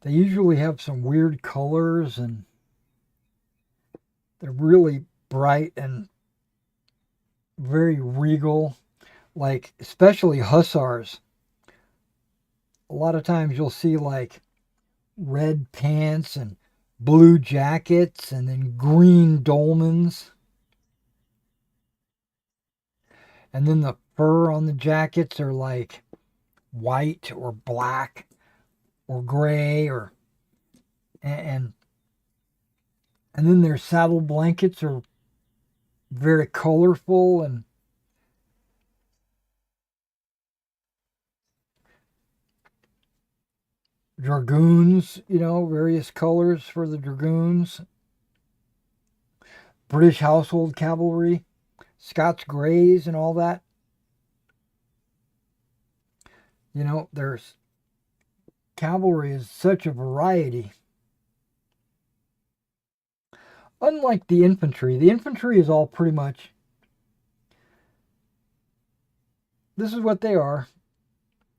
They usually have some weird colors and they're really bright and very regal. Like, especially hussars. A lot of times you'll see like red pants and blue jackets and then green dolmans. And then the fur on the jackets are like white or black or gray or and and then their saddle blankets are very colorful and dragoons, various colors for the dragoons, British household cavalry, Scots Greys and all that. There's cavalry is such a variety. Unlike the infantry is all pretty much, this is what they are.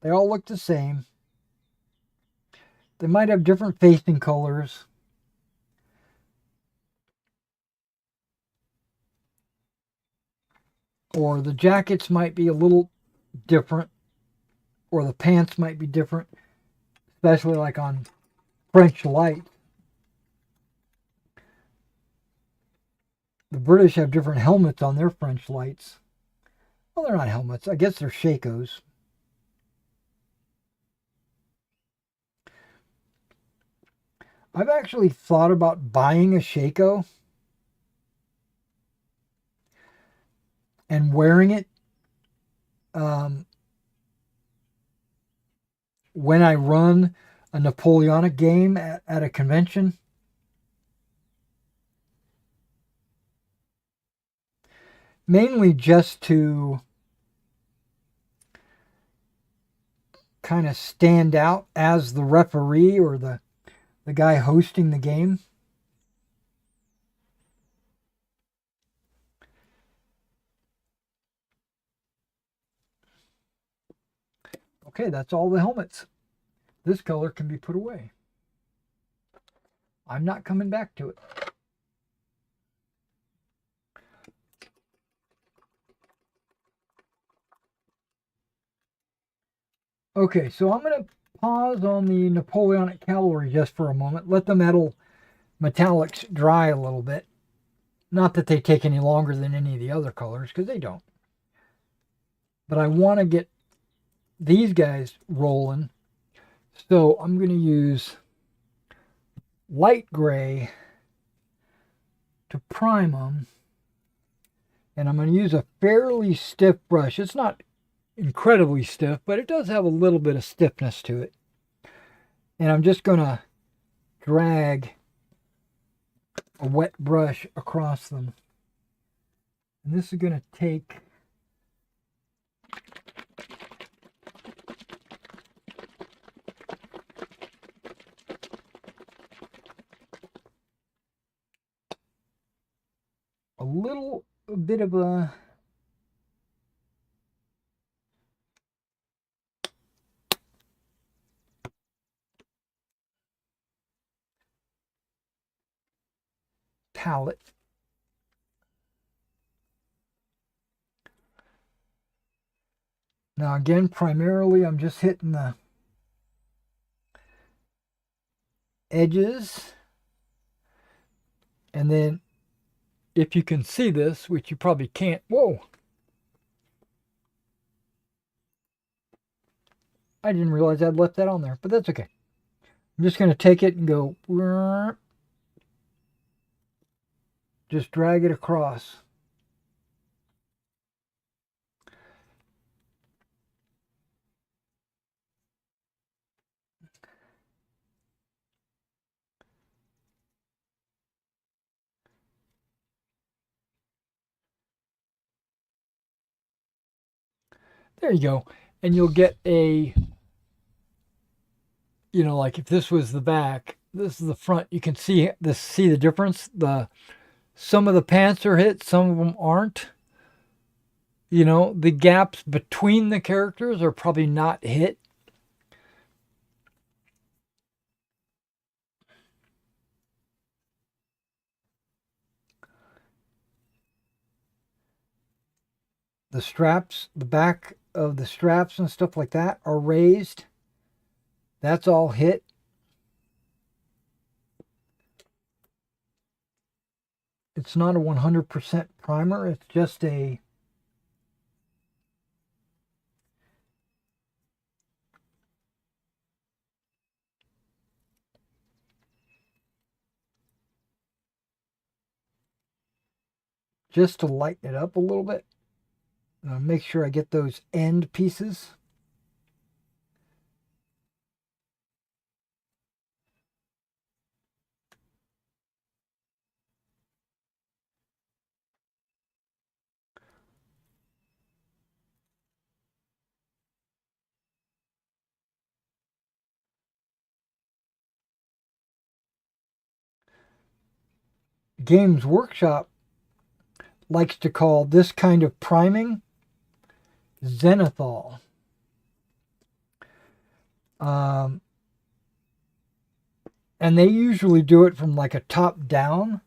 They all look the same. They might have different facing colors. Or the jackets might be a little different. Or the pants might be different. Especially like on French light. The British have different helmets on their French lights. Well, they're not helmets. I guess they're shakos. I've actually thought about buying a shako and wearing it when I run a Napoleonic game at a convention. Mainly just to kind of stand out as the referee or the guy hosting the game. Okay, that's all the helmets. This color can be put away. I'm not coming back to it. Okay, so I'm going to pause on the Napoleonic cavalry just for a moment. Let the metallics dry a little bit. Not that they take any longer than any of the other colors, because they don't. But I want to get these guys rolling. So I'm going to use light gray to prime them. And I'm going to use a fairly stiff brush. It's not incredibly stiff, but it does have a little bit of stiffness to it. And I'm just going to drag a wet brush across them. And this is going to take a little bit of a palette. Now again, primarily I'm just hitting the edges. And then if you can see this, which you probably can't, whoa. I didn't realize I'd left that on there, but that's okay. I'm just going to take it and go, just drag it across. There you go. And you'll get a, you know, like if this was the back, this is the front, you can see the difference. Some of the pants are hit, some of them aren't. You know, the gaps between the characters are probably not hit. The straps, the back of the straps and stuff like that are raised. That's all hit. It's not a 100% primer. It's just a just to lighten it up a little bit. Make sure I get those end pieces. Games Workshop likes to call this kind of priming zenithal. And they usually do it from like a top down.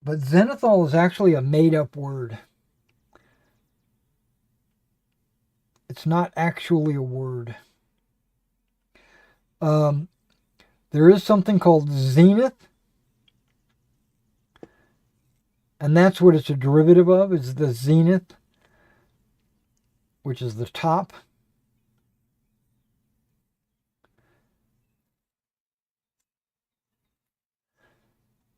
But zenithal is actually a made up word. It's not actually a word. There is something called zenith. And that's what it's a derivative of, is the zenith, which is the top.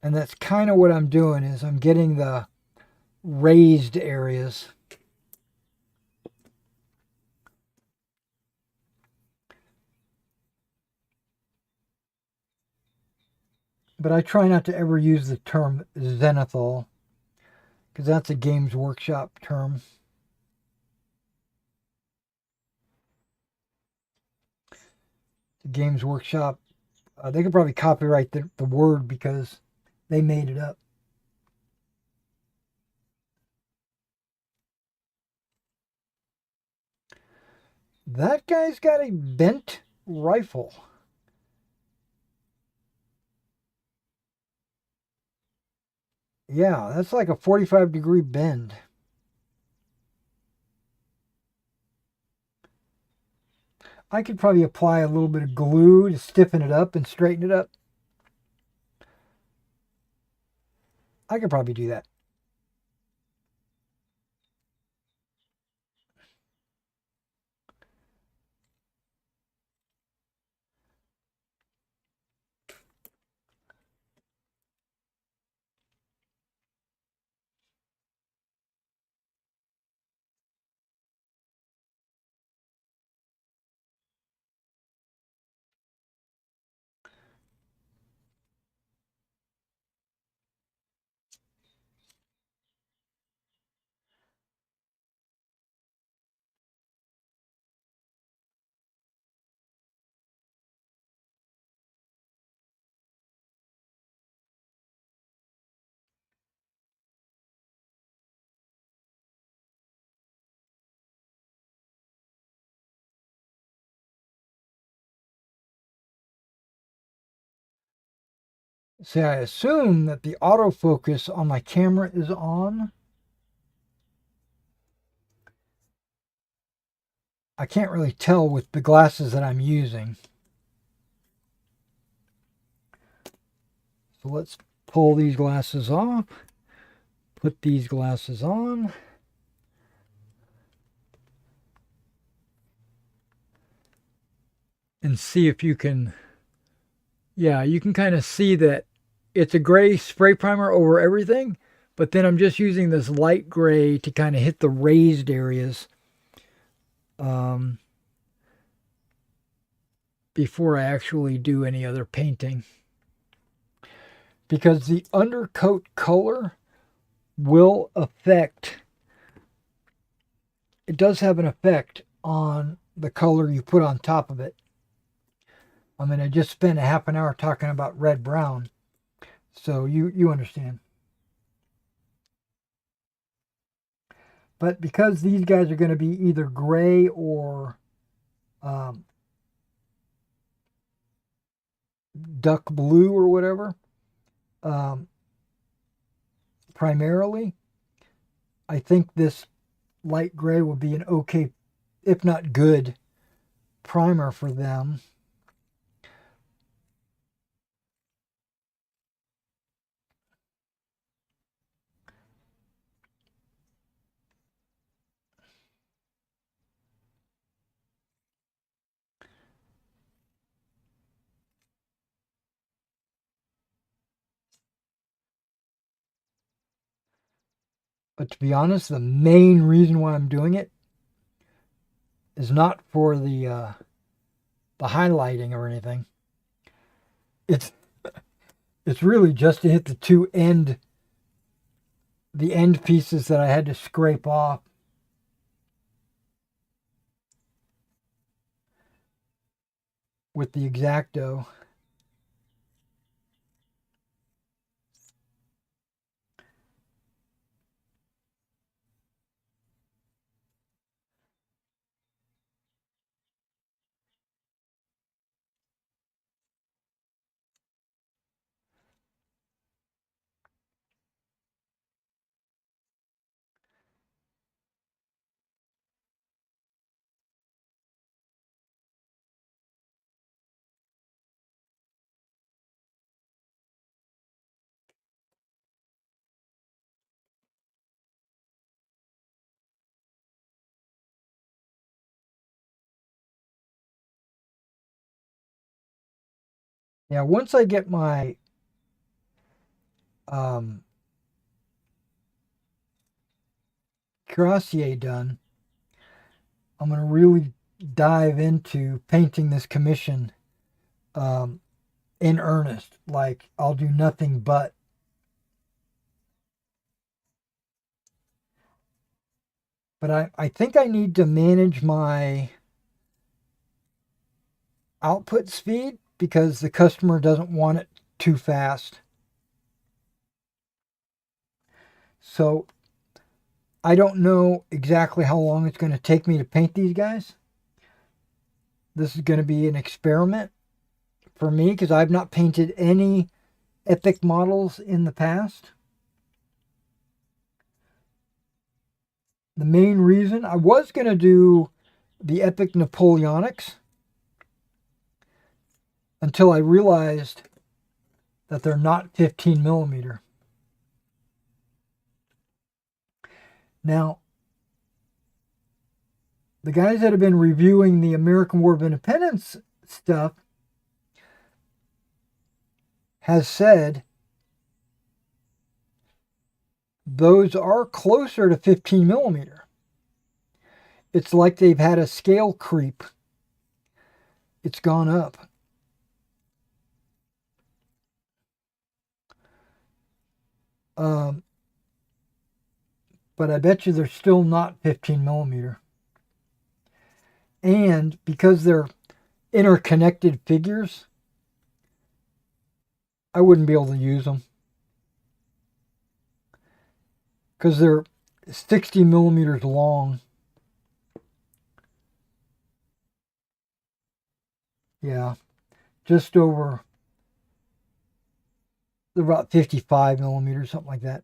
And that's kind of what I'm doing, is I'm getting the raised areas. But I try not to ever use the term zenithal, because that's a Games Workshop term. The Games Workshop, they could probably copyright the word because they made it up. That guy's got a bent rifle. Yeah, that's like a 45-degree bend. I could probably apply a little bit of glue to stiffen it up and straighten it up. I could probably do that. See, I assume that the autofocus on my camera is on. I can't really tell with the glasses that I'm using. So let's pull these glasses off, put these glasses on. And see if you can, yeah, you can kind of see that it's a gray spray primer over everything, but then I'm just using this light gray to kind of hit the raised areas before I actually do any other painting. Because the undercoat color will affect, it does have an effect on the color you put on top of it. I mean, I just spent a half an hour talking about red-brown, so you understand. But because these guys are going to be either gray or duck blue or whatever, primarily, I think this light gray will be an okay, if not good, primer for them. But to be honest, the main reason why I'm doing it is not for the highlighting or anything. It's really just to hit the end pieces that I had to scrape off. With the X-Acto. Yeah, once I get my Cuirassier done, I'm going to really dive into painting this commission in earnest. Like, I'll do nothing but. But I think I need to manage my output speed because the customer doesn't want it too fast. So I don't know exactly how long it's going to take me to paint these guys. This is going to be an experiment for me because I've not painted any epic models in the past. The main reason I was going to do the epic Napoleonics until I realized that they're not 15 millimeter. Now, the guys that have been reviewing the American War of Independence stuff has said those are closer to 15 millimeter. It's like they've had a scale creep. It's gone up. But I bet you they're still not 15 millimeter. And because they're interconnected figures, I wouldn't be able to use them. Because they're 60 millimeters long. Yeah, just over, they're about 55 millimeters, something like that.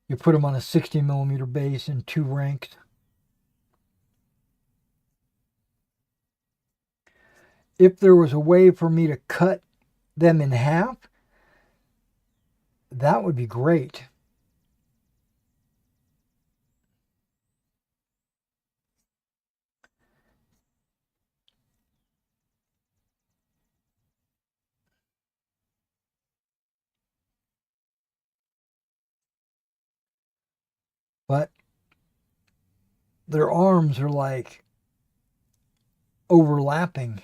You put them on a 60 millimeter base in 2 ranks. if there was a way for me to cut them in half, that would be great. But their arms are like overlapping.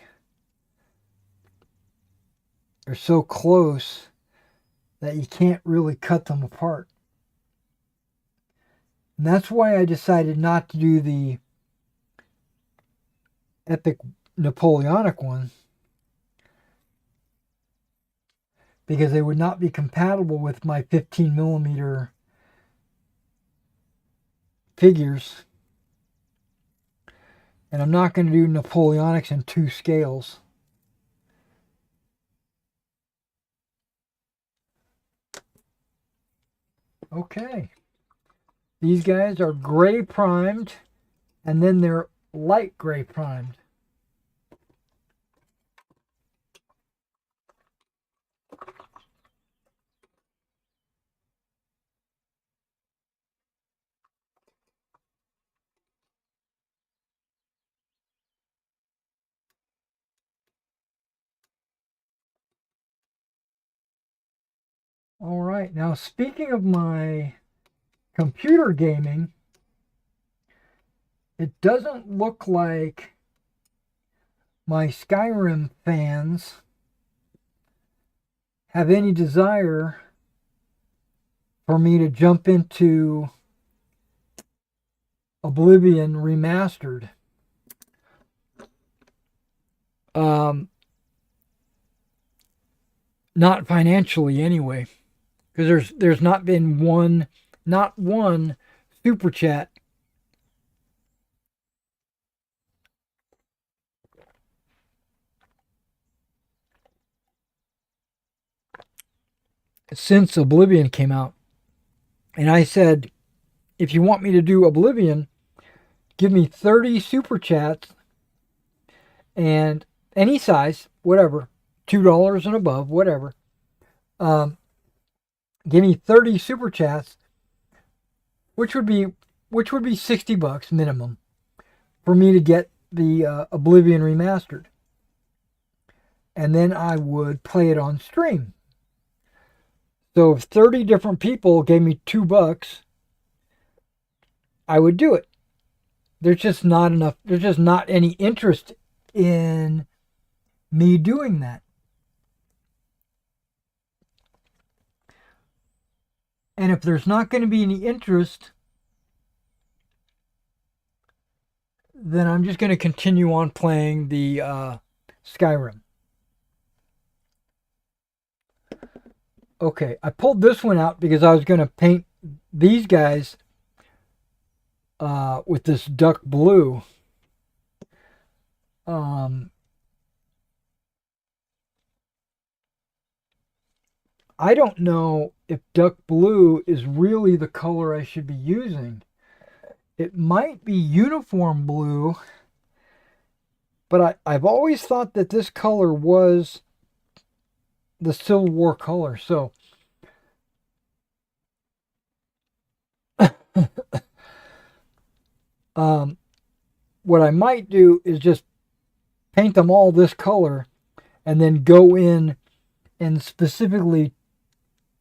They're so close that you can't really cut them apart. And that's why I decided not to do the Epic Napoleonic one, because they would not be compatible with my 15 millimeter figures. And I'm not going to do Napoleonics in 2 scales. Okay. These guys are gray primed, and then they're light gray primed. All right, now speaking of my computer gaming, it doesn't look like my Skyrim fans have any desire for me to jump into Oblivion Remastered. Not financially anyway, because there's not been not one super chat since Oblivion came out. And I said, if you want me to do Oblivion, give me 30 super chats and any size, whatever, $2 and above, whatever. Give me 30 super chats, which would be $60 minimum for me to get the Oblivion Remastered. And then I would play it on stream. So if 30 different people gave me $2, I would do it. There's just not enough, there's just not any interest in me doing that. And if there's not going to be any interest, then I'm just going to continue on playing the Skyrim. Okay, I pulled this one out because I was going to paint these guys with this duck blue. I don't know if duck blue is really the color I should be using. It might be uniform blue, but I've always thought that this color was the Civil War color. So what I might do is just paint them all this color and then go in and specifically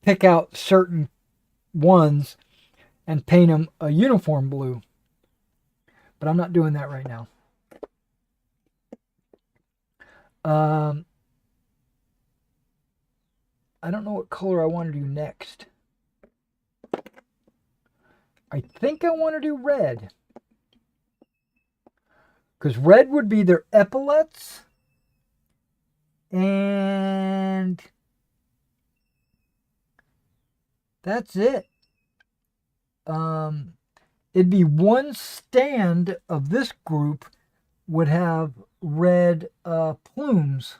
pick out certain ones and paint them a uniform blue. But I'm not doing that right now. I don't know what color I want to do next. I think I want to do red. Because red would be their epaulets. And that's it. It'd be one stand of this group would have red plumes.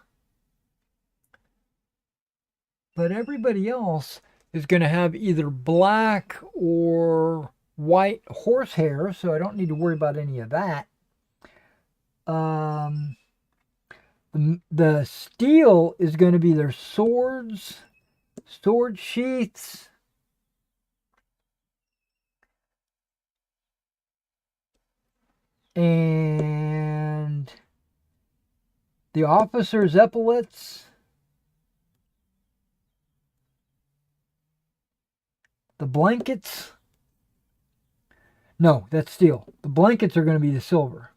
But everybody else is going to have either black or white horsehair, so I don't need to worry about any of that. The steel is going to be their swords, sword sheaths, and the officers' epaulets, the blankets. No, that's steel. The blankets are going to be the silver,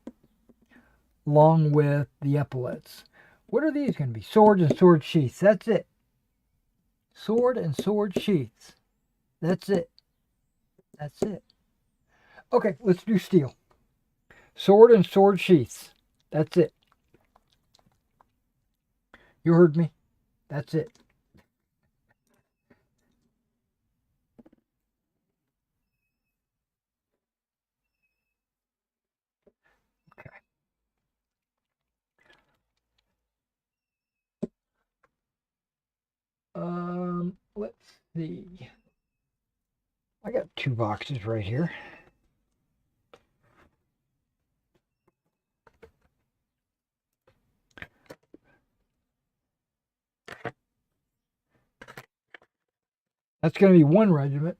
along with the epaulets. What are these going to be? Swords and sword sheaths. That's it. Sword and sword sheaths. That's it. That's it. Okay, let's do steel. Sword and sword sheaths. That's it. You heard me. That's it. Okay. Let's see. I got 2 boxes right here. That's going to be one regiment.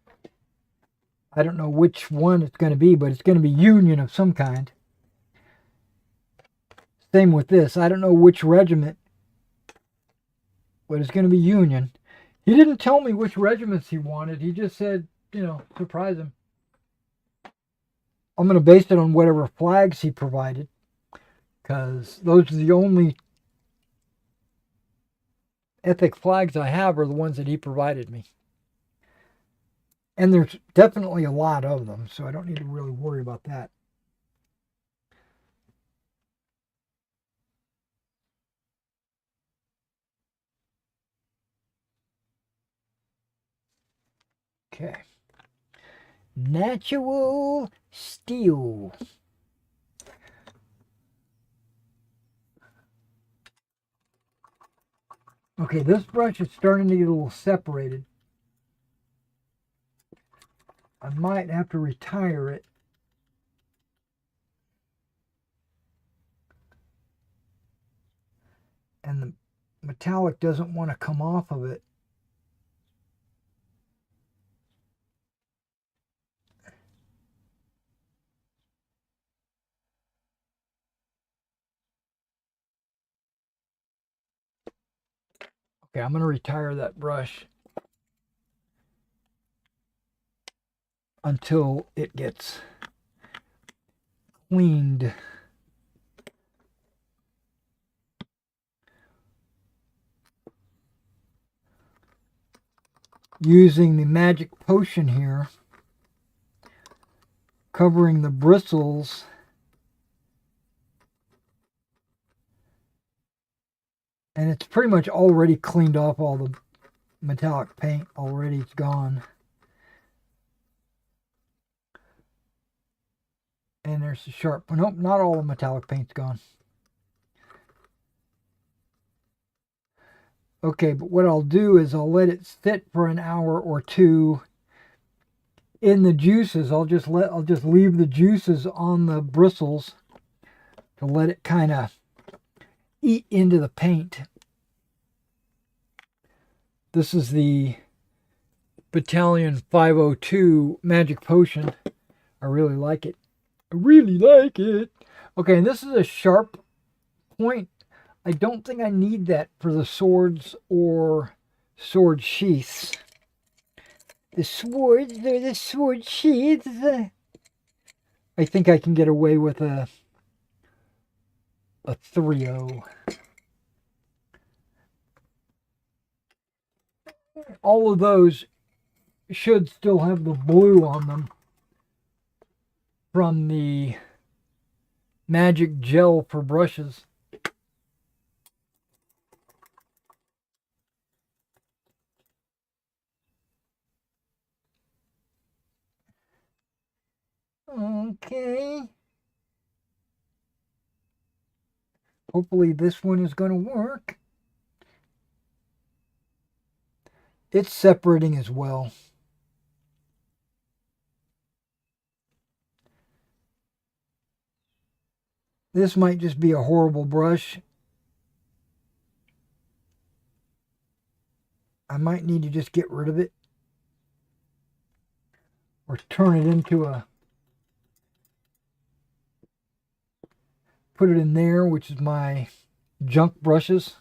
I don't know which one it's going to be, but it's going to be Union of some kind. Same with this. I don't know which regiment, but it's going to be Union. He didn't tell me which regiments he wanted. He just said, surprise him. I'm going to base it on whatever flags he provided, because those are the only ethic flags I have are the ones that he provided me. And there's definitely a lot of them, so I don't need to really worry about that. Okay. Natural steel. Okay, this brush is starting to get a little separated. I might have to retire it. And the metallic doesn't want to come off of it. Okay, I'm going to retire that brush until it gets cleaned. Using the magic potion here, covering the bristles. And it's pretty much already cleaned off all the metallic paint. Already it's gone. And there's the sharp. Nope, not all the metallic paint's gone. Okay, but what I'll do is I'll let it sit for an hour or two in the juices. I'll just leave the juices on the bristles to let it kind of eat into the paint. This is the Battalion 502 Magic Potion. I really like it. I really like it. Okay, and this is a sharp point. I don't think I need that for the swords or sword sheaths. The swords, they're the sword sheaths. I think I can get away with a 3-0. All of those should still have the blue on them from the magic gel for brushes. Okay. Hopefully this one is going to work. It's separating as well. This might just be a horrible brush, I might need to just get rid of it or turn it into a, put it in there, which is my junk brushes.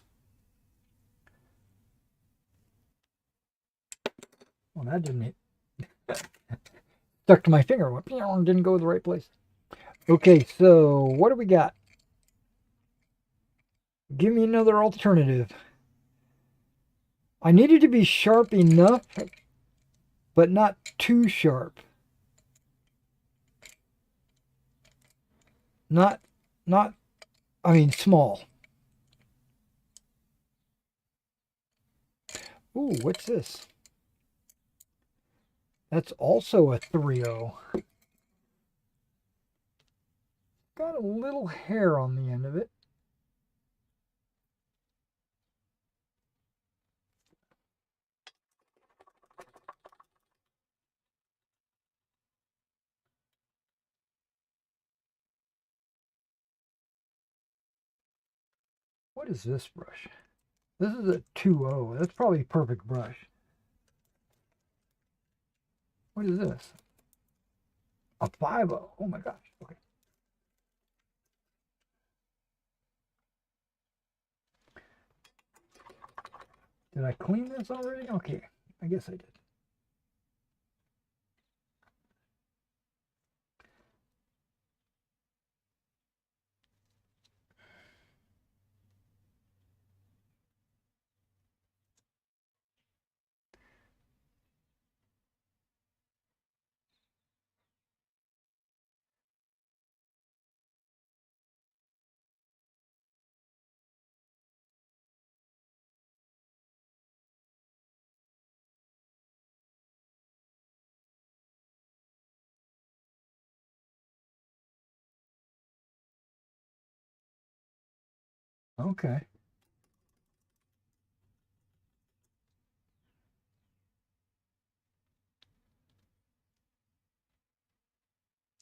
Well, that didn't hit. Stuck to my finger. Went, didn't go to the right place. Okay, so what do we got? Give me another alternative. I needed to be sharp enough, but not too sharp. Not, I mean, small. Ooh, what's this? That's also a 3.0. Got a little hair on the end of it. What is this brush? This is a 2.0. That's probably a perfect brush. What is this? A 5.0. Oh my gosh. Okay. Did I clean this already? Okay. I guess I did. Okay.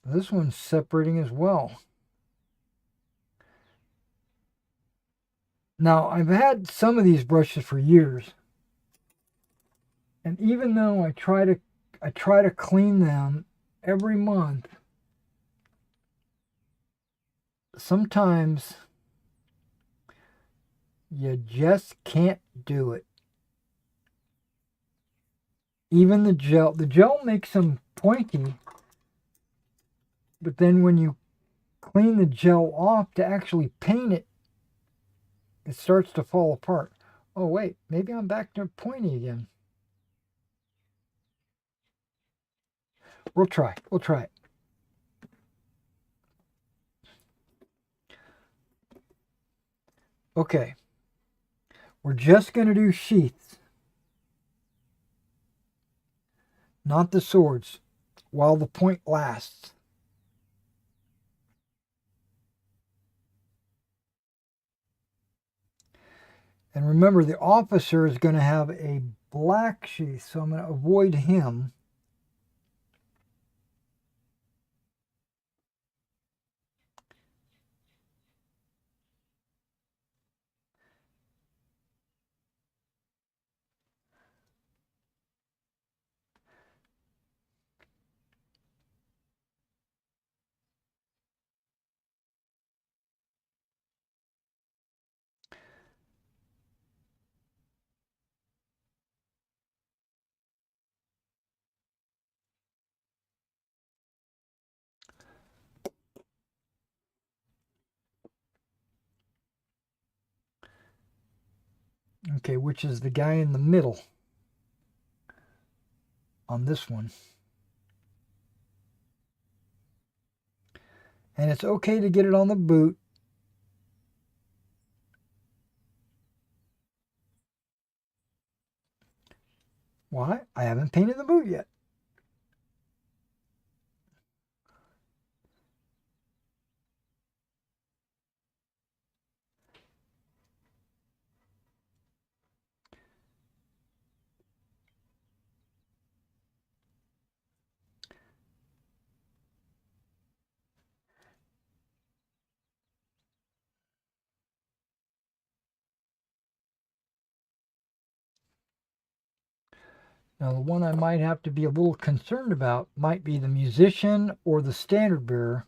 This one's separating as well. Now, I've had some of these brushes for years. And even though I try to clean them every month, sometimes you just can't do it. Even the gel makes them pointy, but then when you clean the gel off to actually paint it, it starts to fall apart. Oh wait, maybe I'm back to pointy again. We'll try it. Okay, we're just going to do sheaths, not the swords, while the point lasts. And remember, the officer is going to have a black sheath, so I'm going to avoid him. Okay, which is the guy in the middle on this one. And it's okay to get it on the boot. Why? I haven't painted the boot yet. Now the one I might have to be a little concerned about might be the musician or the standard bearer,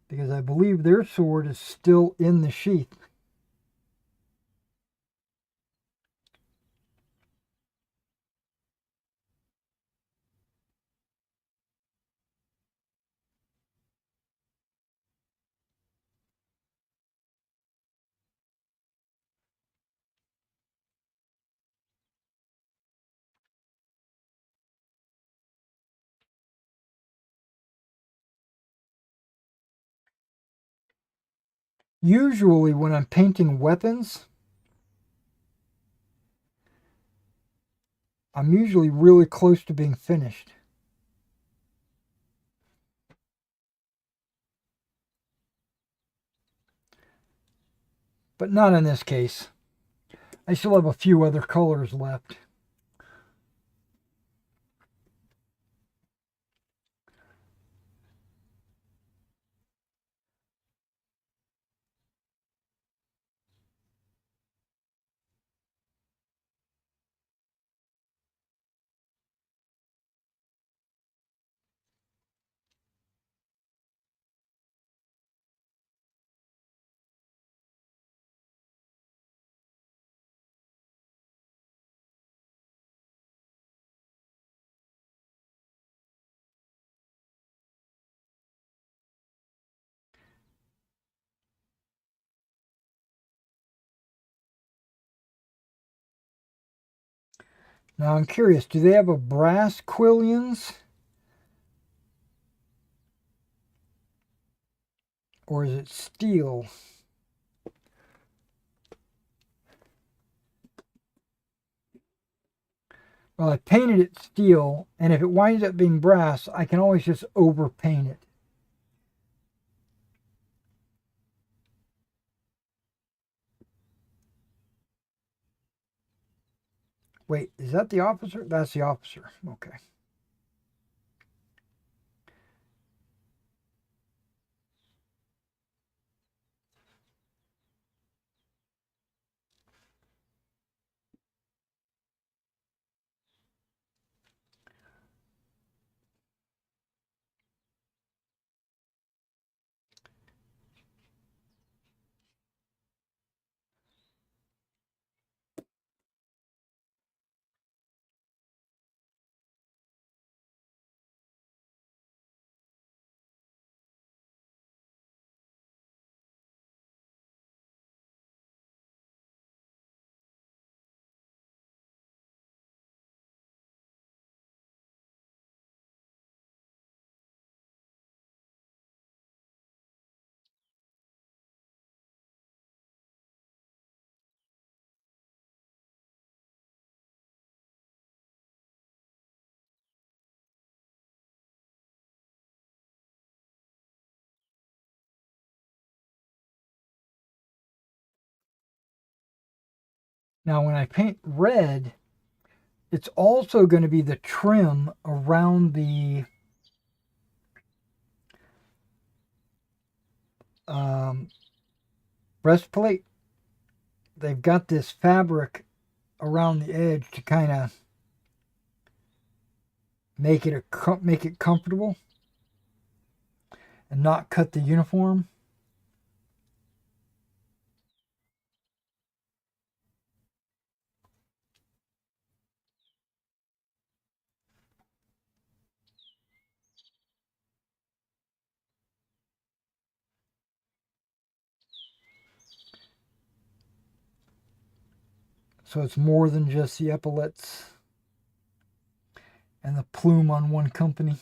because I believe their sword is still in the sheath. Usually when I'm painting weapons, I'm usually really close to being finished. But not in this case. I still have a few other colors left. Now I'm curious, do they have a brass quillions? Or is it steel? Well, I painted it steel, and if it winds up being brass, I can always just overpaint it. Wait, is that the officer? That's the officer. Okay. Now, when I paint red, it's also going to be the trim around the breastplate. They've got this fabric around the edge to kind of make it comfortable and not cut the uniform. So it's more than just the epaulets and the plume on one company.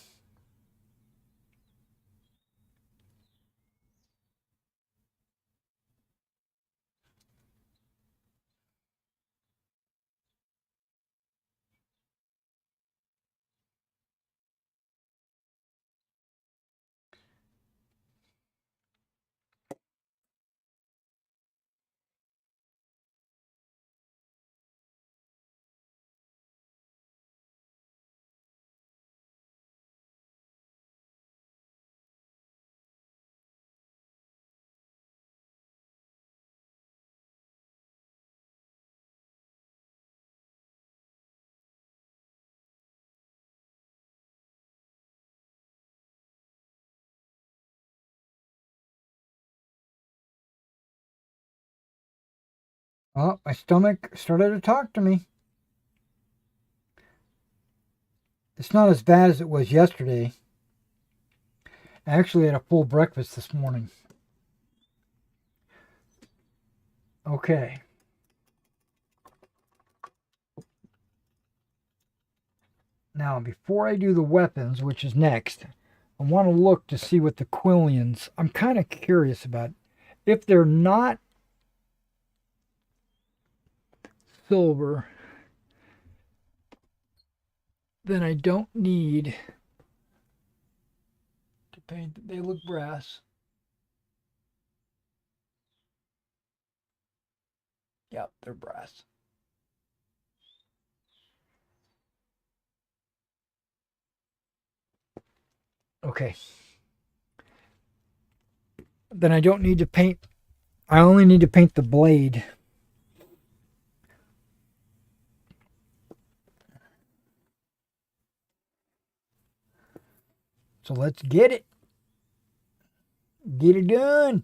Oh, my stomach started to talk to me. It's not as bad as it was yesterday. I actually had a full breakfast this morning. Okay. Now, before I do the weapons, which is next, I want to look to see what the Quillians. I'm kind of curious about. If they're not silver, then I don't need to paint. They look brass. Yep, they're brass. Okay. Then I don't need to paint. I only need to paint the blade. So let's get it. Get it done.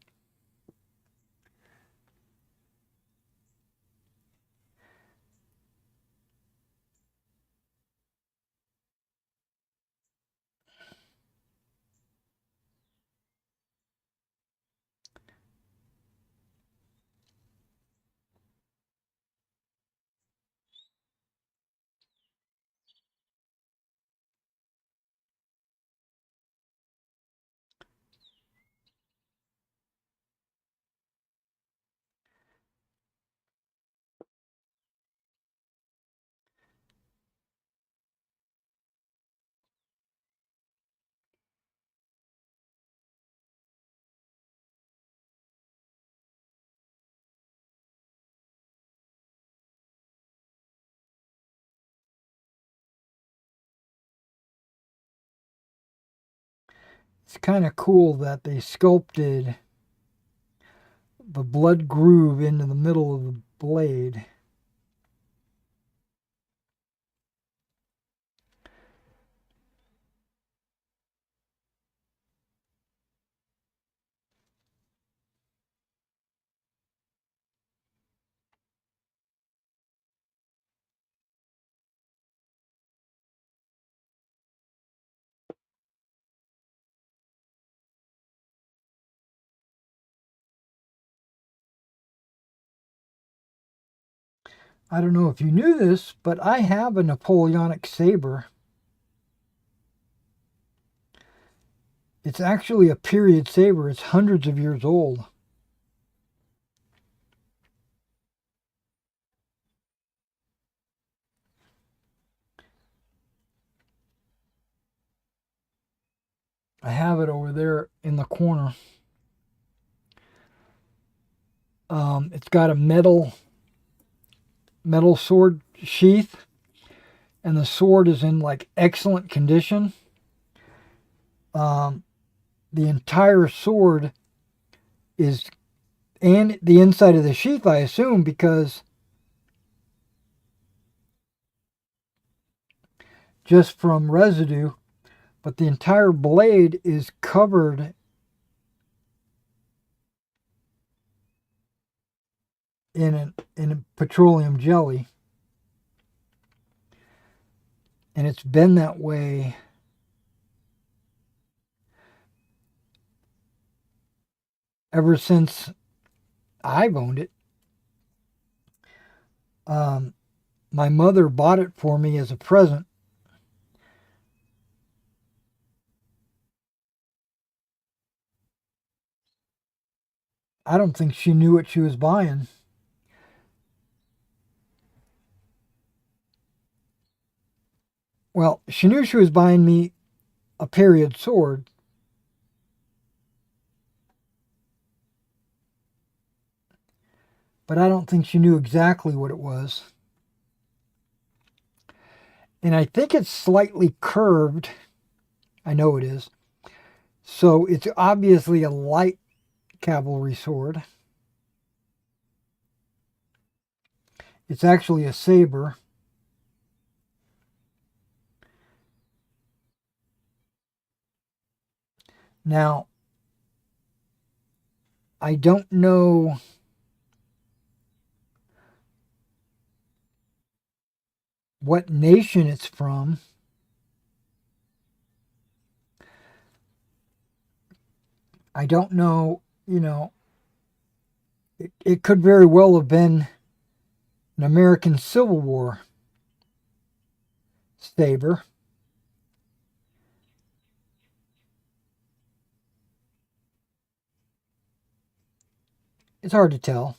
It's kind of cool that they sculpted the blood groove into the middle of the blade. I don't know if you knew this, but I have a Napoleonic saber. It's actually a period saber. It's hundreds of years old. I have it over there in the corner. It's got a metal sword sheath, and the sword is in like excellent condition. Um, the entire sword is, and the inside of the sheath, I assume, because just from residue, but the entire blade is covered in a petroleum jelly, and it's been that way ever since I've owned it. Um, my mother bought it for me as a present. I don't think she knew what she was buying. Well, she knew she was buying me a period sword, but I don't think she knew exactly what it was. And I think it's slightly curved. I know it is. So it's obviously a light cavalry sword. It's actually a saber. Now, I don't know what nation it's from. I don't know, it could very well have been an American Civil War saber. It's hard to tell.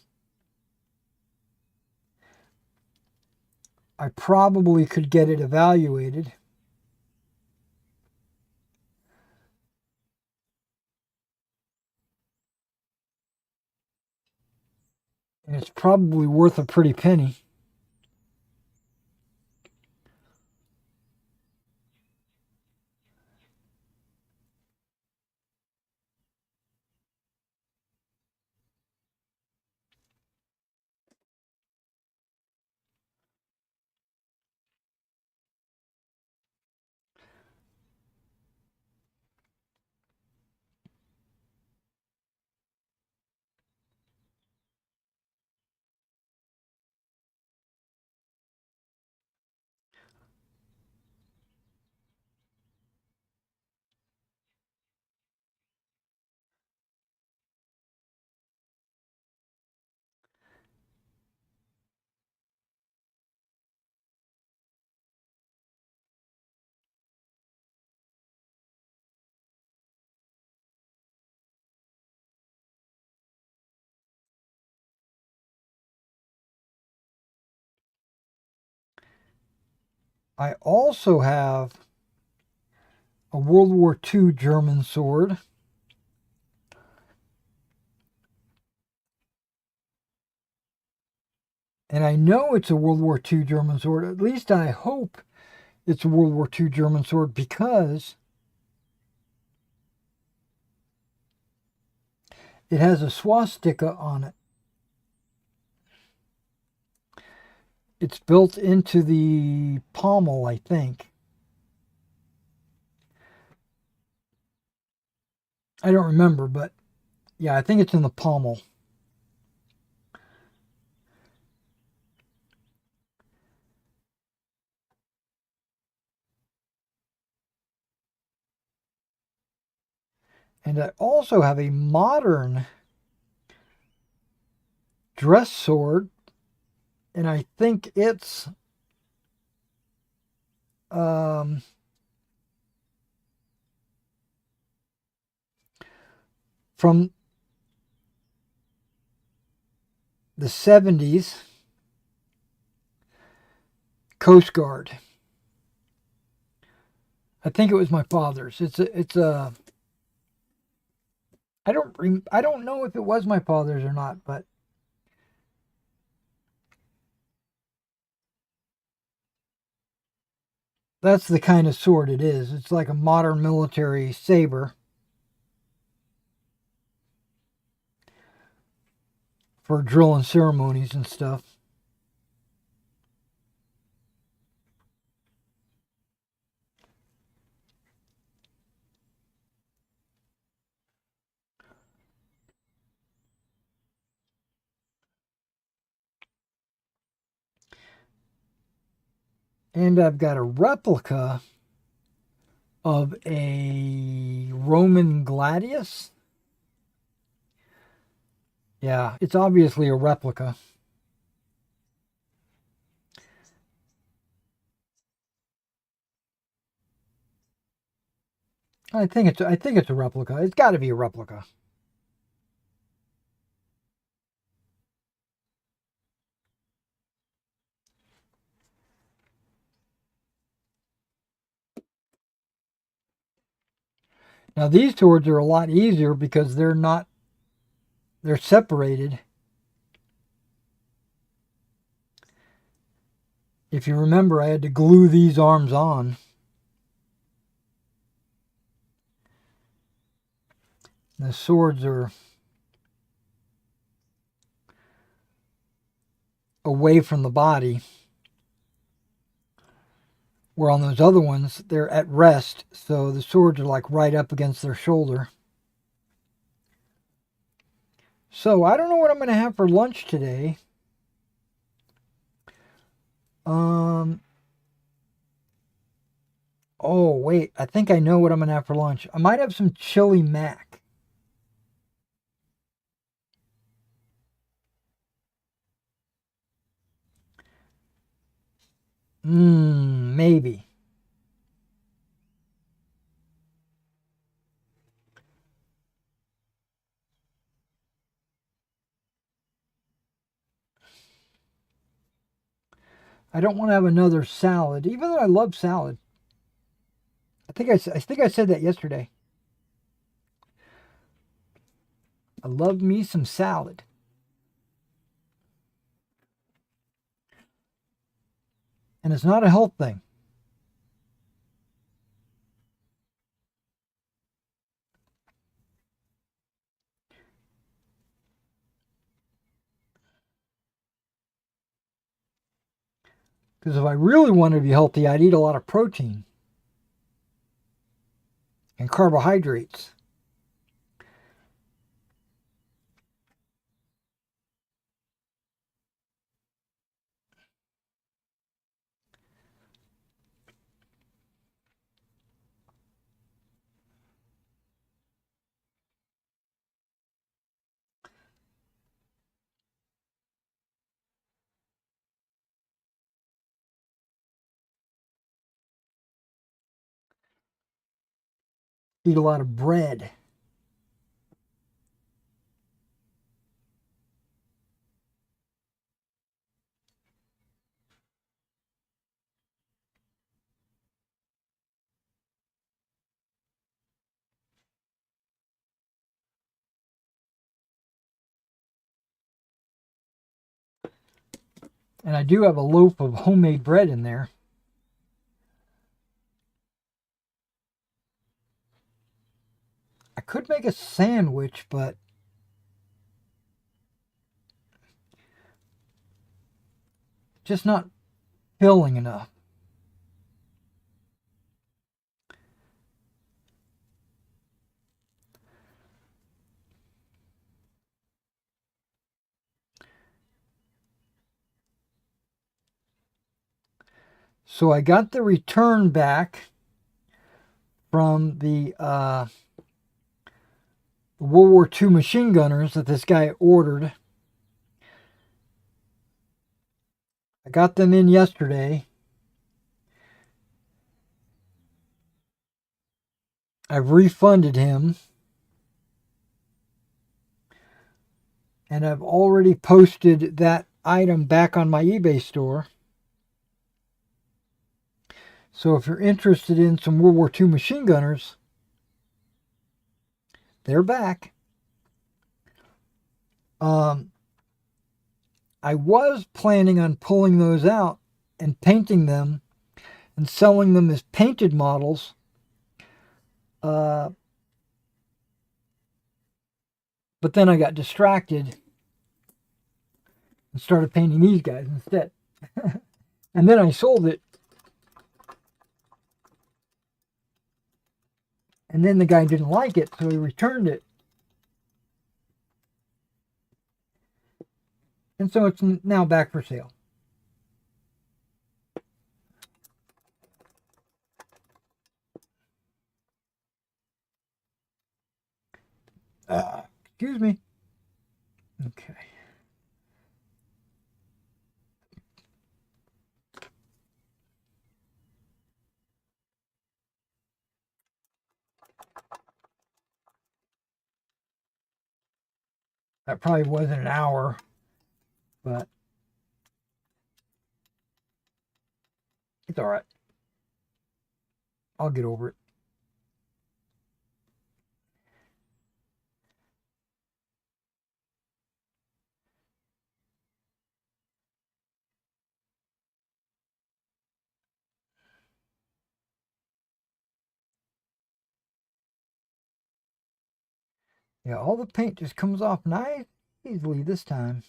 I probably could get it evaluated. And it's probably worth a pretty penny. I also have a World War II German sword. And I know it's a World War II German sword. At least I hope it's a World War II German sword, because it has a swastika on it. It's built into the pommel, I think. I don't remember, but yeah, I think it's in the pommel. And I also have a modern dress sword, and I think it's um, from the 70s Coast Guard. I think it was my father's. It's a I don't know if it was my father's or not, but that's the kind of sword it is. It's like a modern military saber for drill and ceremonies and stuff. And I've got a replica of a Roman gladius. Yeah, it's obviously a replica. I think it's a replica. It's got to be a replica. Now these swords are a lot easier because they're separated. If you remember, I had to glue these arms on. The swords are away from the body, where on those other ones, they're at rest, so the swords are like right up against their shoulder. So I don't know what I'm going to have for lunch today. Um, Oh, wait. I think I know what I'm going to have for lunch. I might have some chili mac. Maybe. I don't want to have another salad, even though I love salad. I think I said that yesterday. I love me some salad. And it's not a health thing. Because if I really wanted to be healthy, I'd eat a lot of protein and carbohydrates. Eat a lot of bread. And I do have a loaf of homemade bread in there. I could make a sandwich, but just not filling enough. So I got the return back from the World War II machine gunners that this guy ordered. I got them in yesterday. I've refunded him. And I've already posted that item back on my eBay store. So if you're interested in some World War II machine gunners, they're back. I was planning on pulling those out and painting them and selling them as painted models. But then I got distracted and started painting these guys instead. And then I sold it. And then the guy didn't like it, so he returned it. And so it's now back for sale. Excuse me. Okay. That probably wasn't an hour, but it's all right. I'll get over it. Yeah, all the paint just comes off nice easily this time.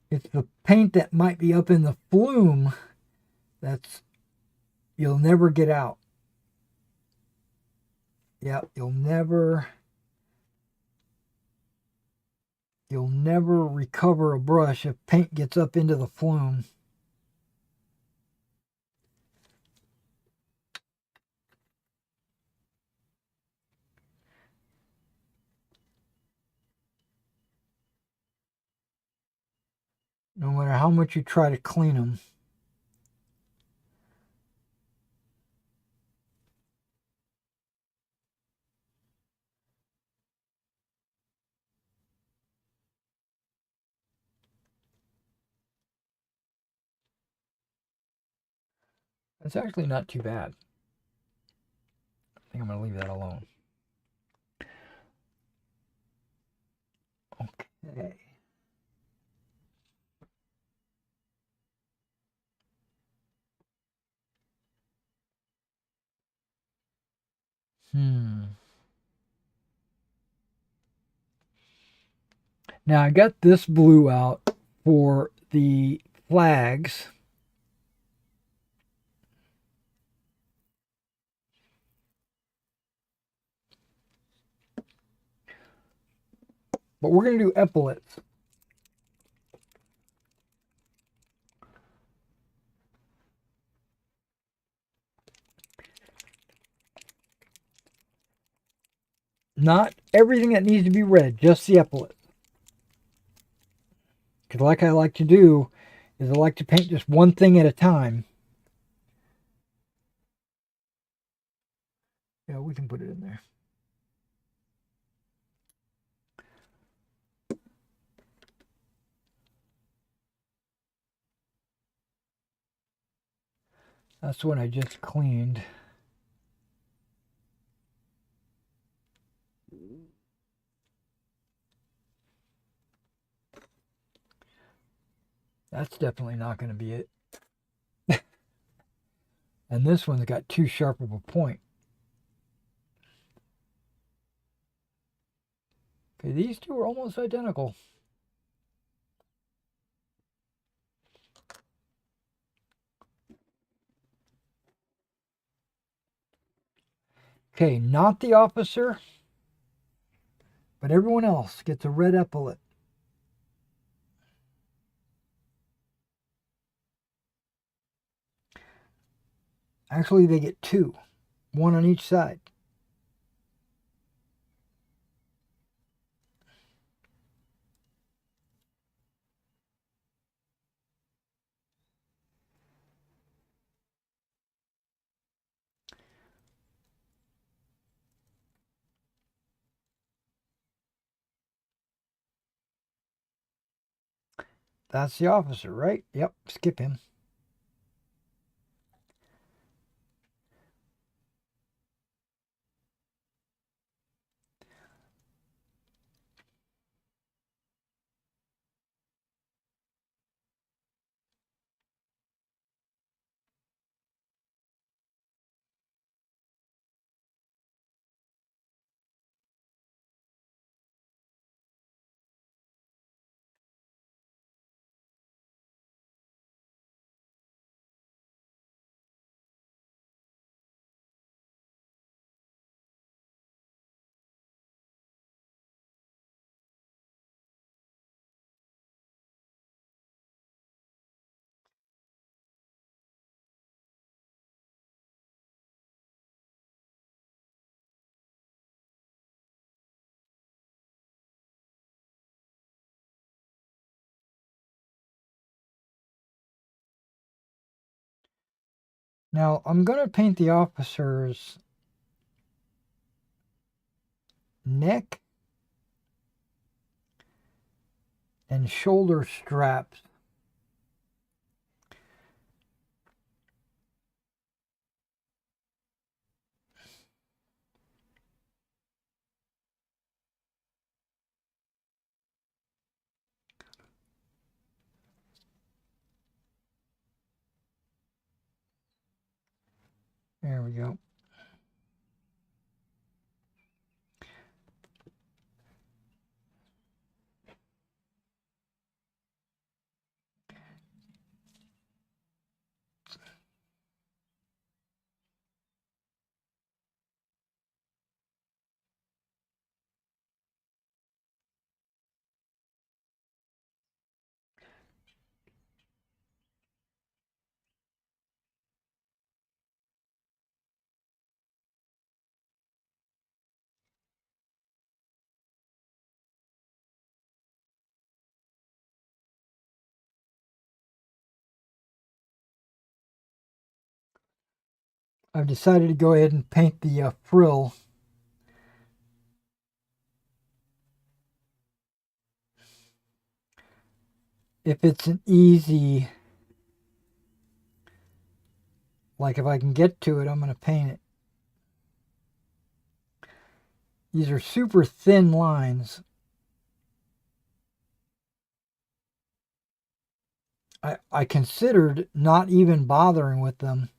It's the paint that might be up in the flume that's you'll never get out. Yeah, you'll never recover a brush if paint gets up into the flume. No matter how much you try to clean them. It's actually not too bad. I think I'm going to leave that alone. Okay. Now I got this blue out for the flags. But we're going to do epaulets. Not everything that needs to be red, just the epaulets. Because like I like to do, is I like to paint just one thing at a time. Yeah, we can put it in there. That's what I just cleaned. That's definitely not going to be it. And this one's got too sharp of a point. Okay, these two are almost identical. Okay, not the officer, but everyone else gets a red epaulet. Actually, they get two, one on each side. That's the officer, right? Yep, skip him. Now, I'm going to paint the officer's neck and shoulder straps. There we go. I've decided to go ahead and paint the frill. If it's an easy, like if I can get to it, I'm going to paint it. These are super thin lines. I considered not even bothering with them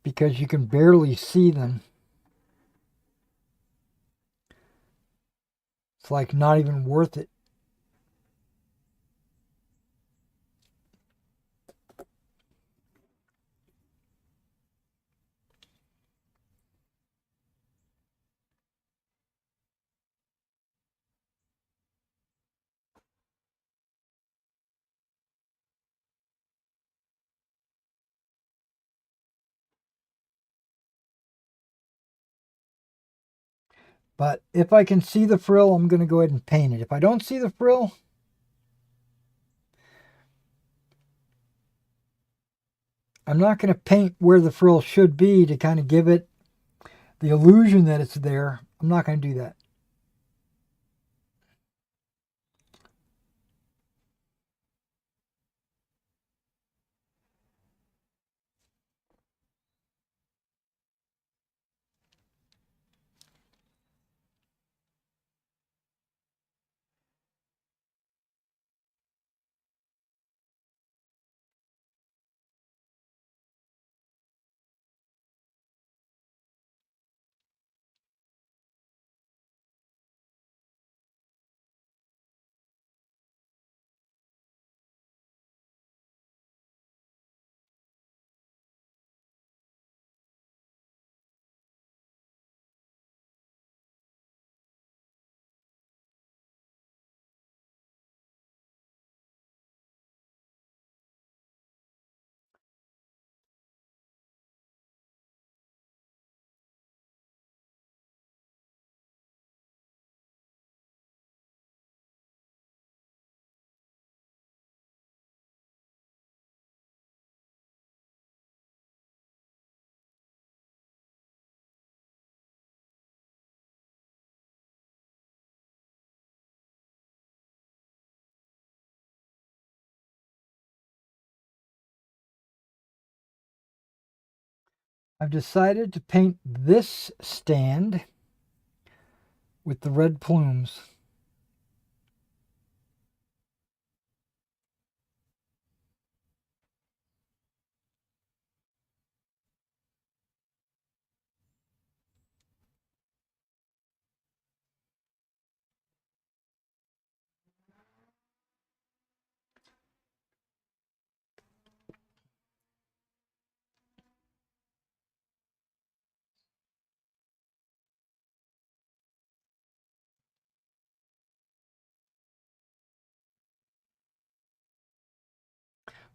because you can barely see them. It's like not even worth it. But if I can see the frill, I'm going to go ahead and paint it. If I don't see the frill, I'm not going to paint where the frill should be to kind of give it the illusion that it's there. I'm not going to do that. I've decided to paint this stand with the red plumes.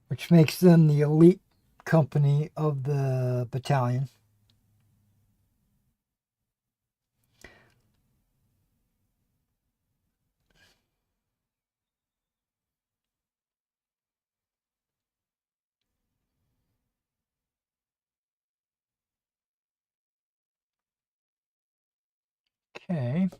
Which makes them the elite company of the battalion. Okay.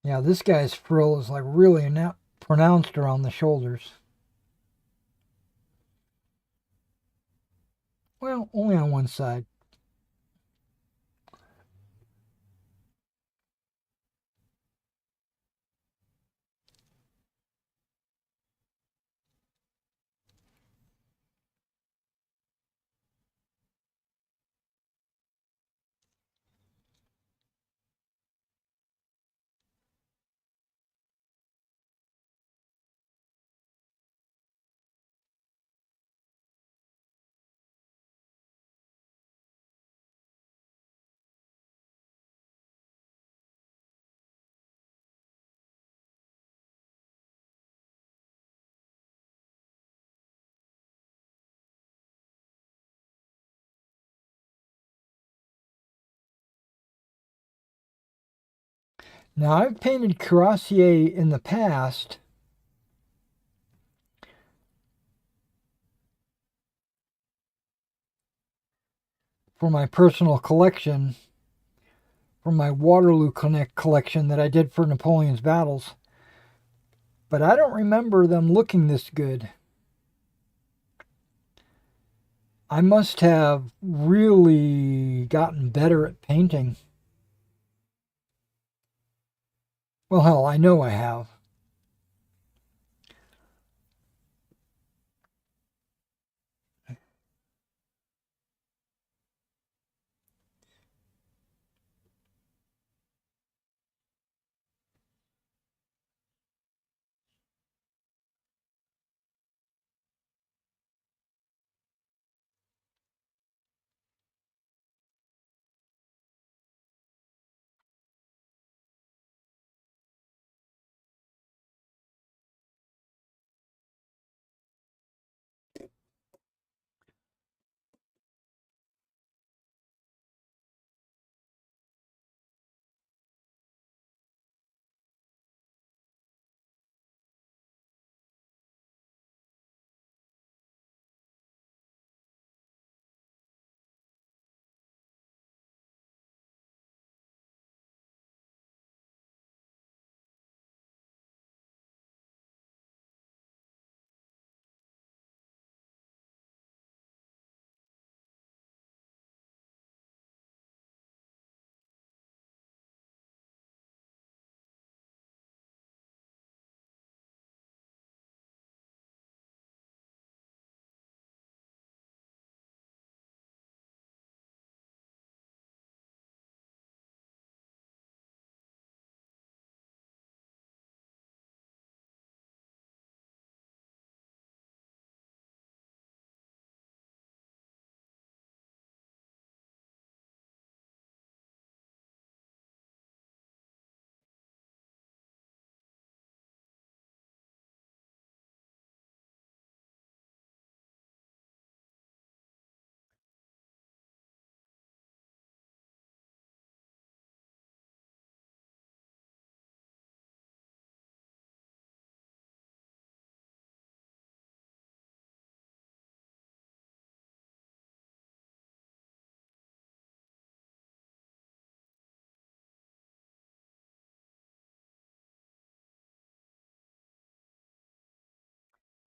Yeah, this guy's frill is like really pronounced around the shoulders. Well, only on one side. Now, I've painted Cuirassier in the past. For my personal collection, for my Waterloo Connect collection that I did for Napoleon's battles. But I don't remember them looking this good. I must have really gotten better at painting. Well, hell, I know I have.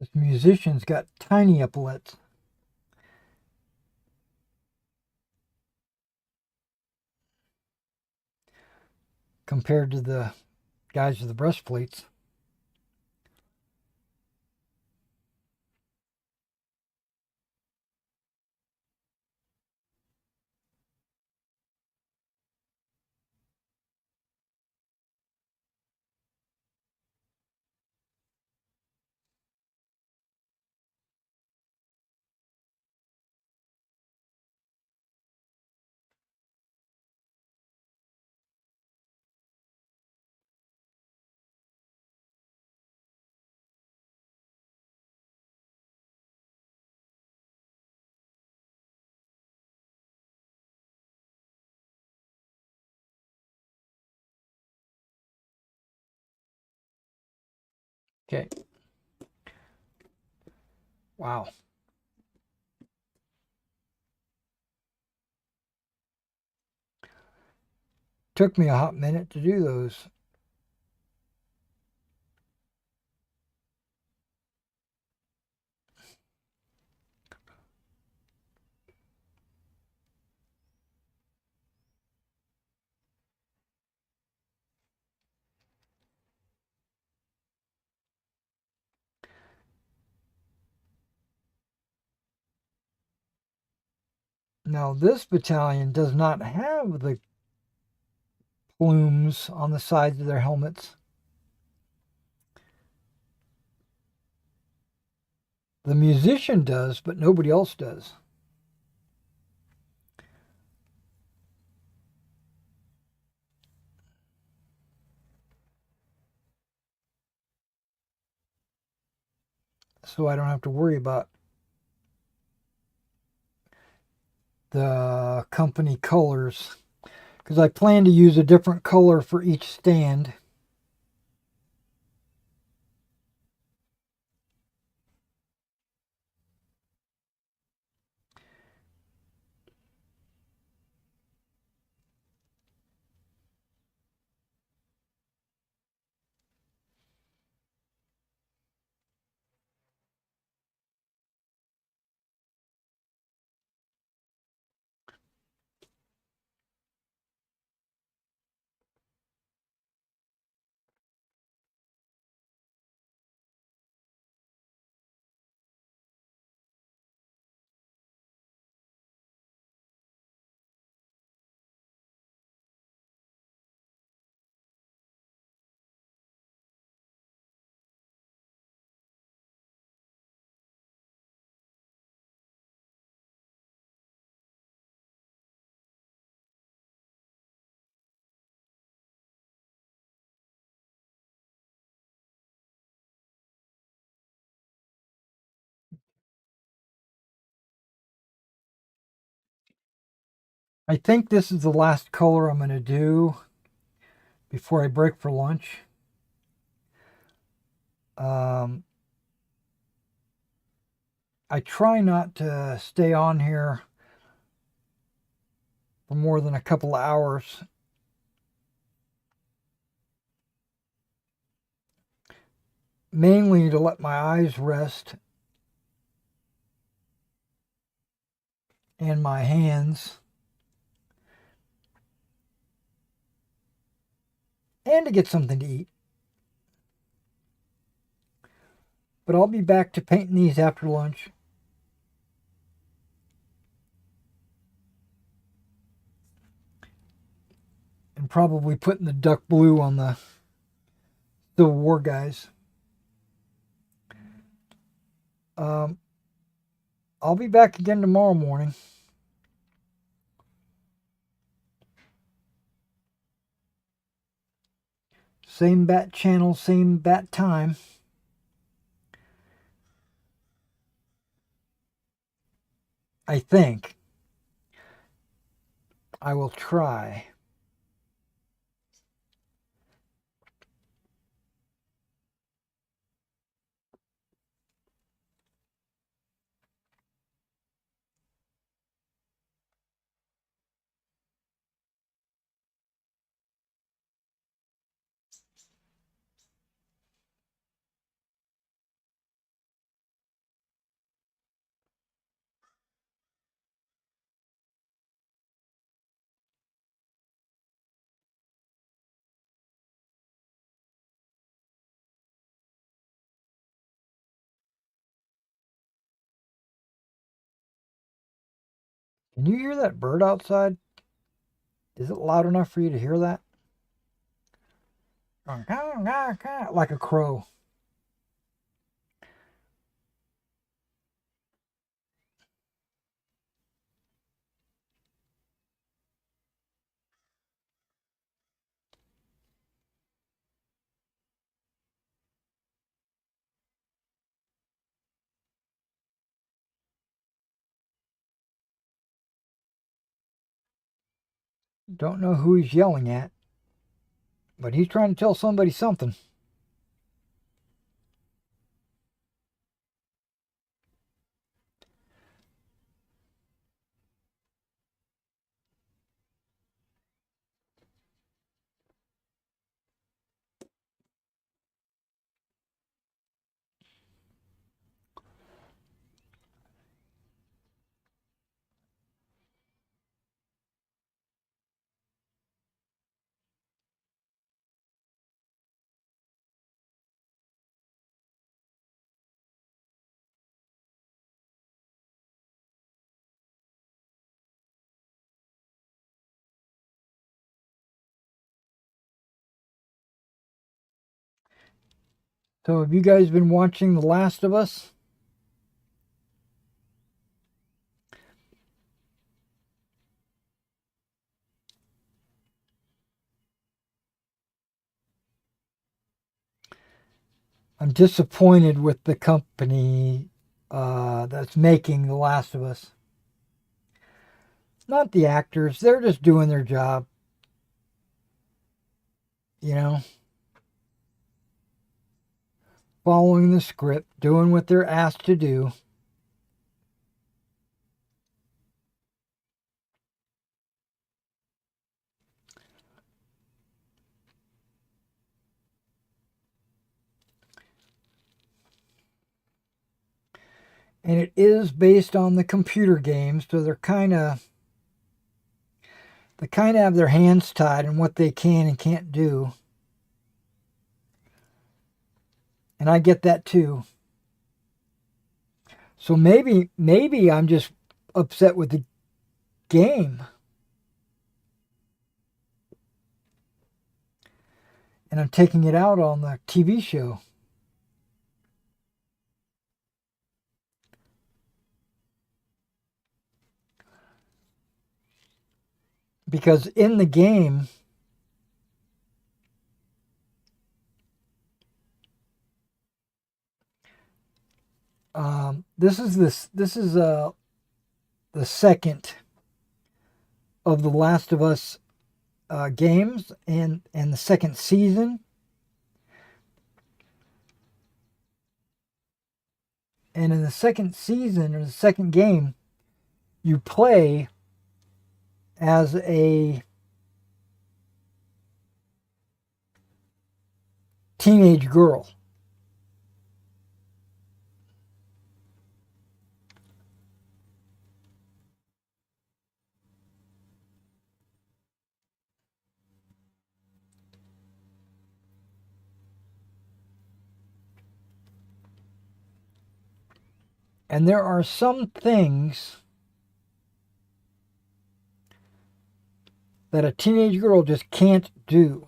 This musician's got tiny epaulets compared to the guys with the breastplates. Okay. Wow. Took me a hot minute to do those. Now, this battalion does not have the plumes on the sides of their helmets. The musician does, but nobody else does. So I don't have to worry about the company colors. because I plan to use a different color for each stand. I think this is the last color I'm going to do before I break for lunch. I try not to stay on here for more than a couple of hours. Mainly to let my eyes rest and my hands. And to get something to eat. But I'll be back to painting these after lunch. And probably putting the duck blue on the Civil War guys. I'll be back again tomorrow morning. Same bat channel, same bat time. I think. I will try. Can you hear that bird outside? Is it loud enough for you to hear that? Like a crow. Don't know who he's yelling at, but he's trying to tell somebody something. So have you guys been watching The Last of Us? I'm disappointed with the company that's making The Last of Us. Not the actors, they're just doing their job. you know, following the script, doing what they're asked to do. And it is based on the computer games, so they kind of have their hands tied in what they can and can't do. And I get that too. So maybe I'm just upset with the game. And I'm taking it out on the TV show. Because in the game, this is the second of the Last of Us games, and the second season. And in the second season, or the second game, you play as a teenage girl. And there are some things that a teenage girl just can't do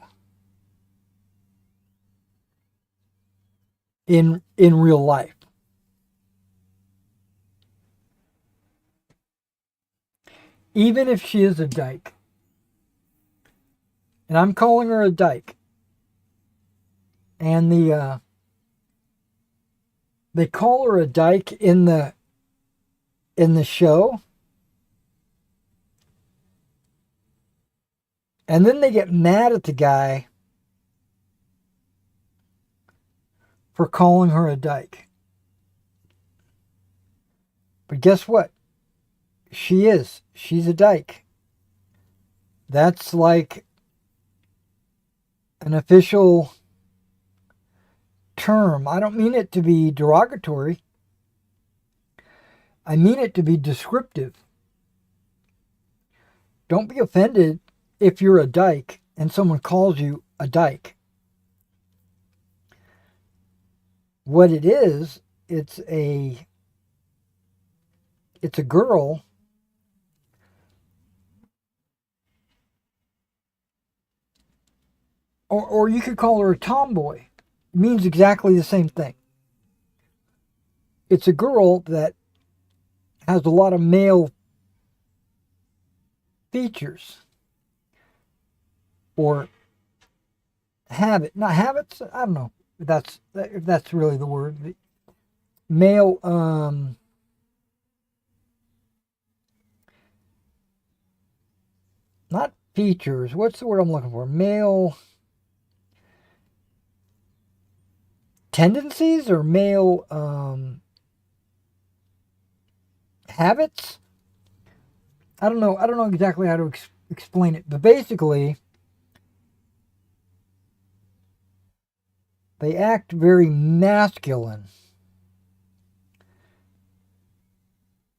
in real life. Even if she is a dyke. And I'm calling her a dyke. And they call her a dyke in the show. And then they get mad at the guy for calling her a dyke. But guess what? She is. She's a dyke. That's like an official term. I don't mean it to be derogatory. I mean it to be descriptive. Don't be offended if you're a dyke and someone calls you a dyke. What it is, it's a girl or you could call her a tomboy. It means exactly the same thing. It's a girl that has a lot of male features. Or not habits, I don't know if that's really the word. Male, not features, what's the word I'm looking for? Male tendencies or male habits. I don't know exactly how to explain it, but basically they act very masculine.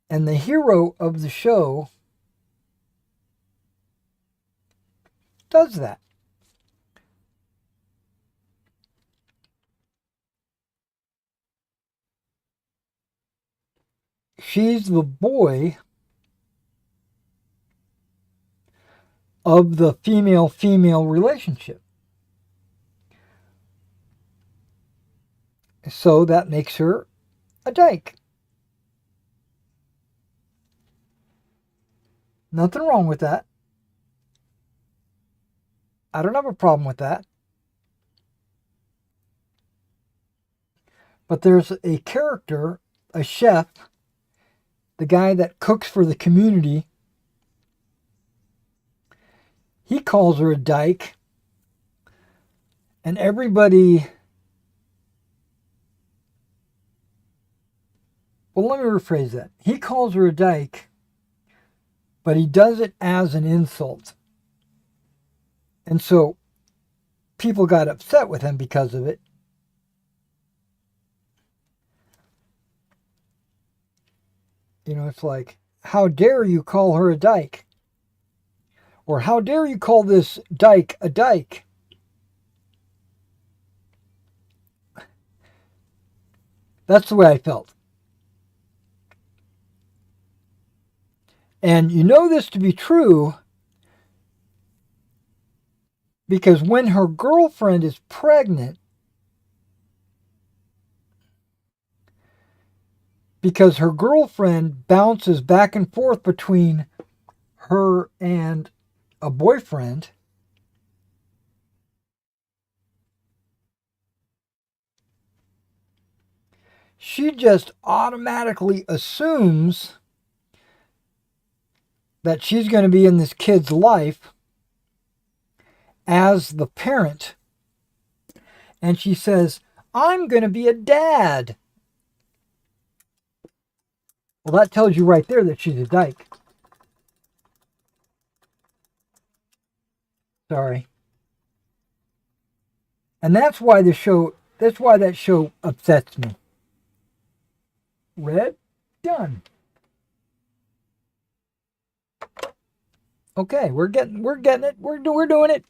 And the hero of the show does that. She's the boy of the female-female relationship. So that makes her a dyke. Nothing wrong with that. I don't have a problem with that. But there's a character, a chef, the guy that cooks for the community. He calls her a dyke And everybody... Well, let me rephrase that. He calls her a dyke, but he does it as an insult. And so people got upset with him because of it. You know, it's like, how dare you call her a dyke? Or how dare you call this dyke a dyke? That's the way I felt. And you know this to be true because when her girlfriend is pregnant, because her girlfriend bounces back and forth between her and a boyfriend, she just automatically assumes that she's going to be in this kid's life as the parent. And she says, I'm going to be a dad. Well, that tells you right there that she's a dyke. Sorry. And that's why that show upsets me. Red, done. Okay, we're getting it. We're doing it.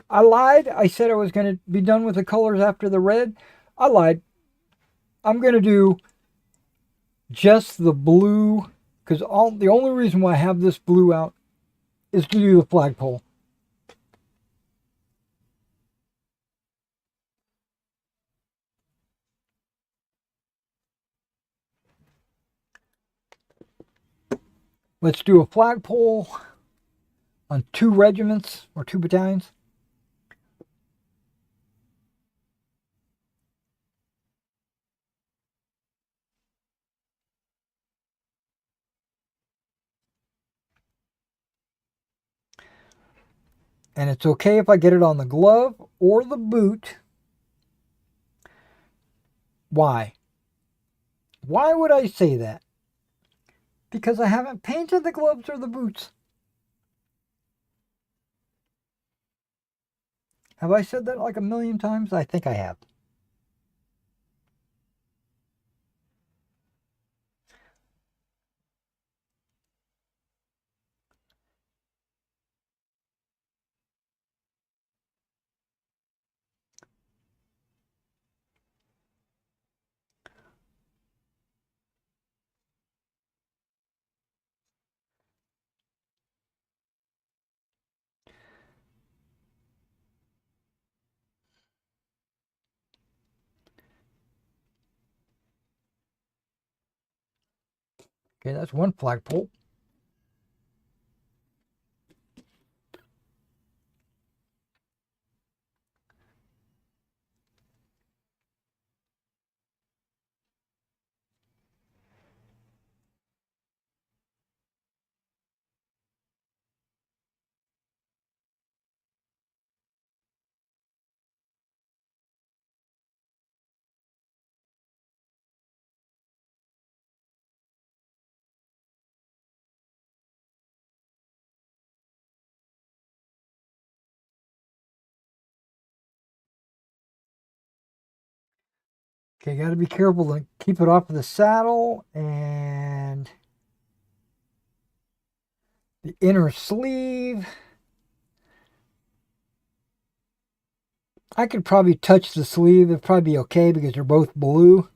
I lied. I said I was gonna be done with the colors after the red. I lied. I'm gonna do just the blue because the only reason why I have this blue out is to do the flagpole. Let's do a flagpole on 2 regiments or 2 battalions. And it's okay if I get it on the glove or the boot. Why? Why would I say that? Because I haven't painted the gloves or the boots. Have I said that like a million times? I think I have. Okay, that's one flagpole. Okay, got to be careful to keep it off of the saddle and the inner sleeve. I could probably touch the sleeve. It'd probably be okay because they're both blue.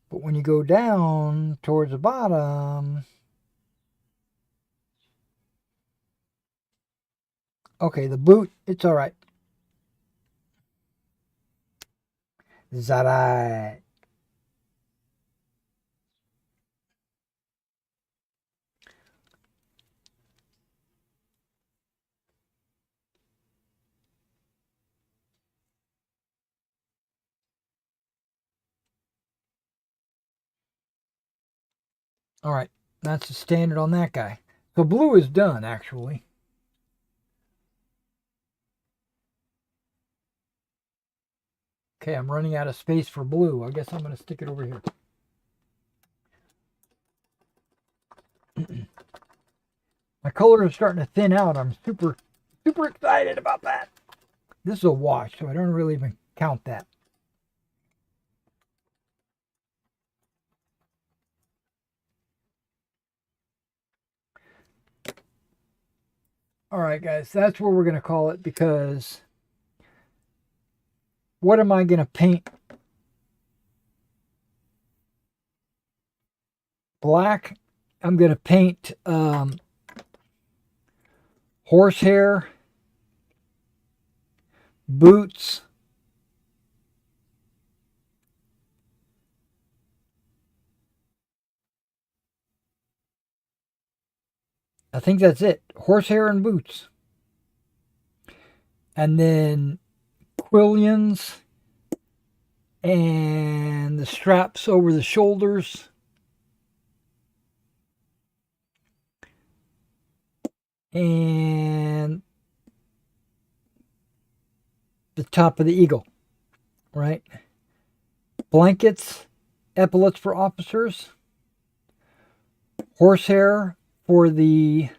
But when you go down towards the bottom... Okay, the boot, it's all right. It's all right. All right, that's the standard on that guy. So blue is done, actually. Okay, I'm running out of space for blue. I guess I'm going to stick it over here. My color is starting to thin out. I'm super excited about that. This is a wash, so I don't really even count that. All right, guys, that's what we're going to call it, because what am I going to paint? Black. I'm going to paint horsehair, boots, I think that's it. Horsehair and boots. And then quillions and the straps over the shoulders. And the top of the eagle, right? Blankets, epaulets for officers, horsehair for the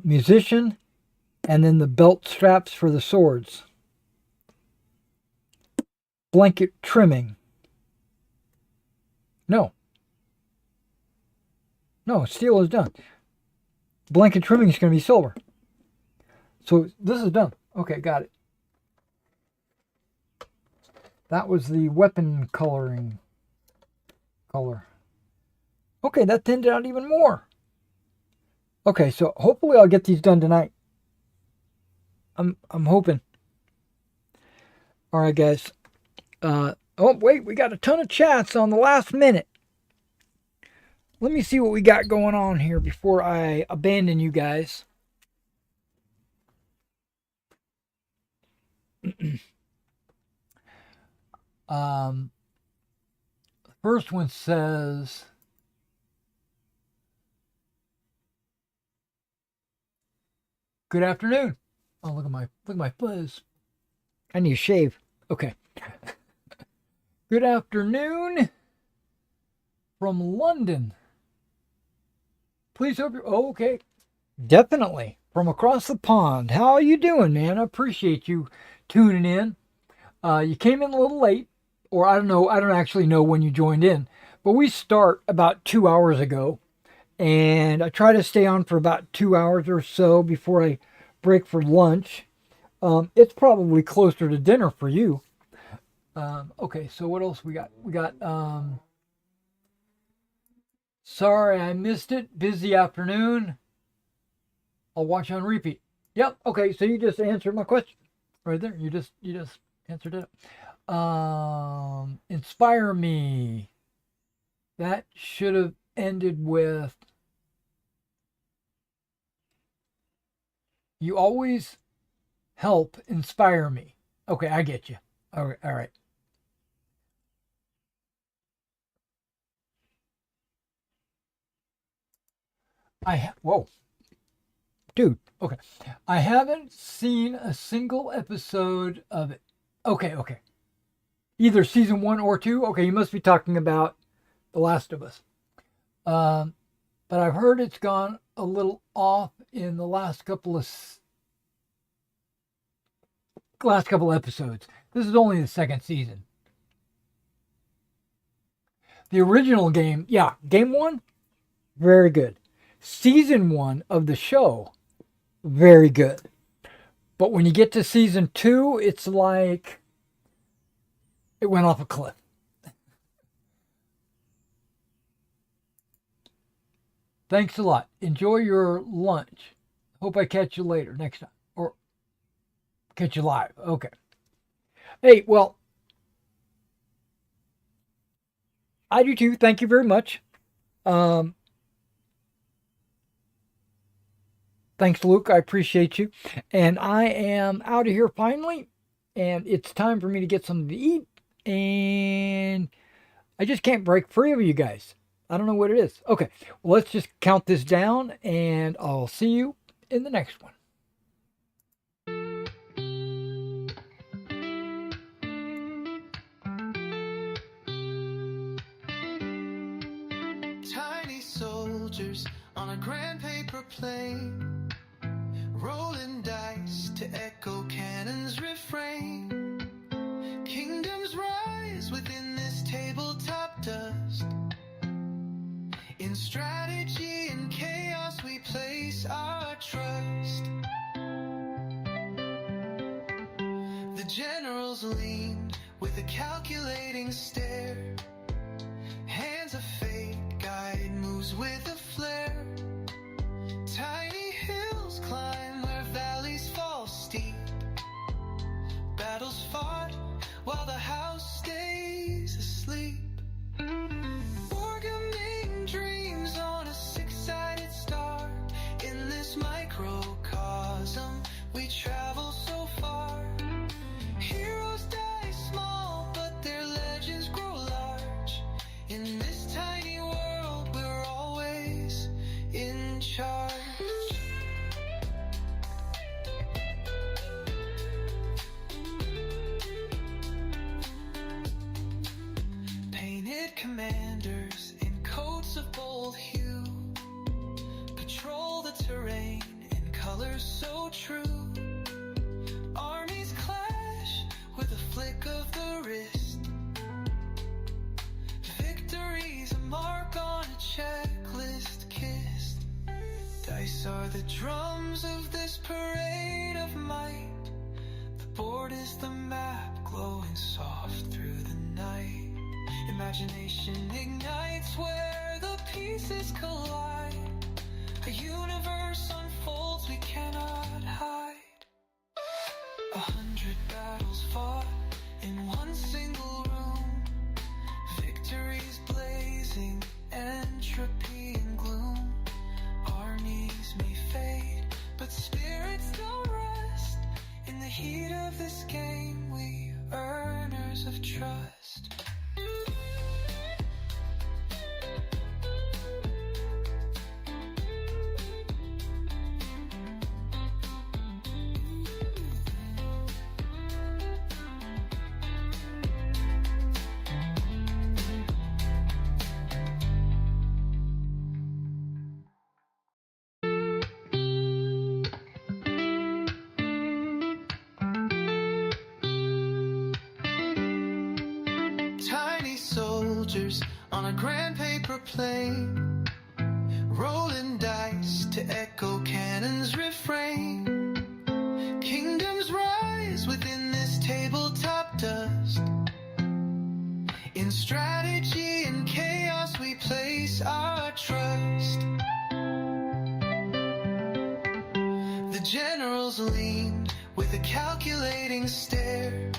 musician, and then the belt straps for the swords. Blanket trimming. No, steel is done. Blanket trimming is going to be silver. So this is done. Okay, got it. That was the weapon coloring color. Okay, that thinned it out even more. Okay, so hopefully I'll get these done tonight. I'm hoping. All right, guys. Oh, wait, we got a ton of chats on the last minute. Let me see what we got going on here before I abandon you guys. The first one says, good afternoon. Oh, look at my fuzz. I need to shave. Okay. Good afternoon from London. Please hope you're okay. Definitely from across the pond. How are you doing, man? I appreciate you tuning in. You came in a little late, or I don't know. I don't actually know when you joined in, but we start about 2 hours ago, and I try to stay on for about 2 hours or so before I break for lunch. It's probably closer to dinner for you. Okay, so what else we got? We got, sorry I missed it. Busy afternoon. I'll watch on repeat. Yep, okay, so you just answered my question right there. You just answered it. Inspire me. That should have ended with, you always help inspire me. Okay, I get you. All right. Whoa. Dude, okay. I haven't seen a single episode of it. Okay. Either season 1 or 2. Okay, you must be talking about The Last of Us. But I've heard it's gone a little off in the last couple episodes. This is only the second season. The original game, yeah, game 1, very good. Season 1 of the show, very good. But when you get to season 2, it's like it went off a cliff. Thanks a lot. Enjoy your lunch. Hope I catch you later next time. Or catch you live. Okay. Hey, well, I do too. Thank you very much. Thanks, Luke. I appreciate you. And I am out of here finally. And it's time for me to get something to eat. And I just can't break free of you guys. I don't know what it is. Okay. Well, let's just count this down. And I'll see you in the next one. soldiers on a grand paper plane, rolling dice to echo cannons refrain. Kingdoms rise within this tabletop dust. In strategy and chaos we place our trust. The generals lean with a calculating stare. Hands of fate guide moves with a flare. Tiny hills climb where valleys fall steep. Battles fought while the house stays asleep. Wargaming dreams on a six-sided star. In this microcosm we travel so far. Heroes die small, but their legends grow large. In this tiny world we're always in charge. Painted commanders in coats of bold hue patrol the terrain in colors so true. Armies clash with a flick of the wrist. Victory's a mark on a checklist kissed. Dice are the drums of this parade of might. The board is the map glowing soft through the night. Imagination ignites where the pieces collide. A universe unfolds we cannot hide. 100 battles fought in one single room. Victories blazing, entropy and gloom. Armies may fade, but spirits don't rest. In the heat of this game, we earners of trust. Soldiers on a grand paper plane, rolling dice to echo cannons refrain. Kingdoms rise within this tabletop dust. In strategy and chaos we place our trust. The generals lean with a calculating stare.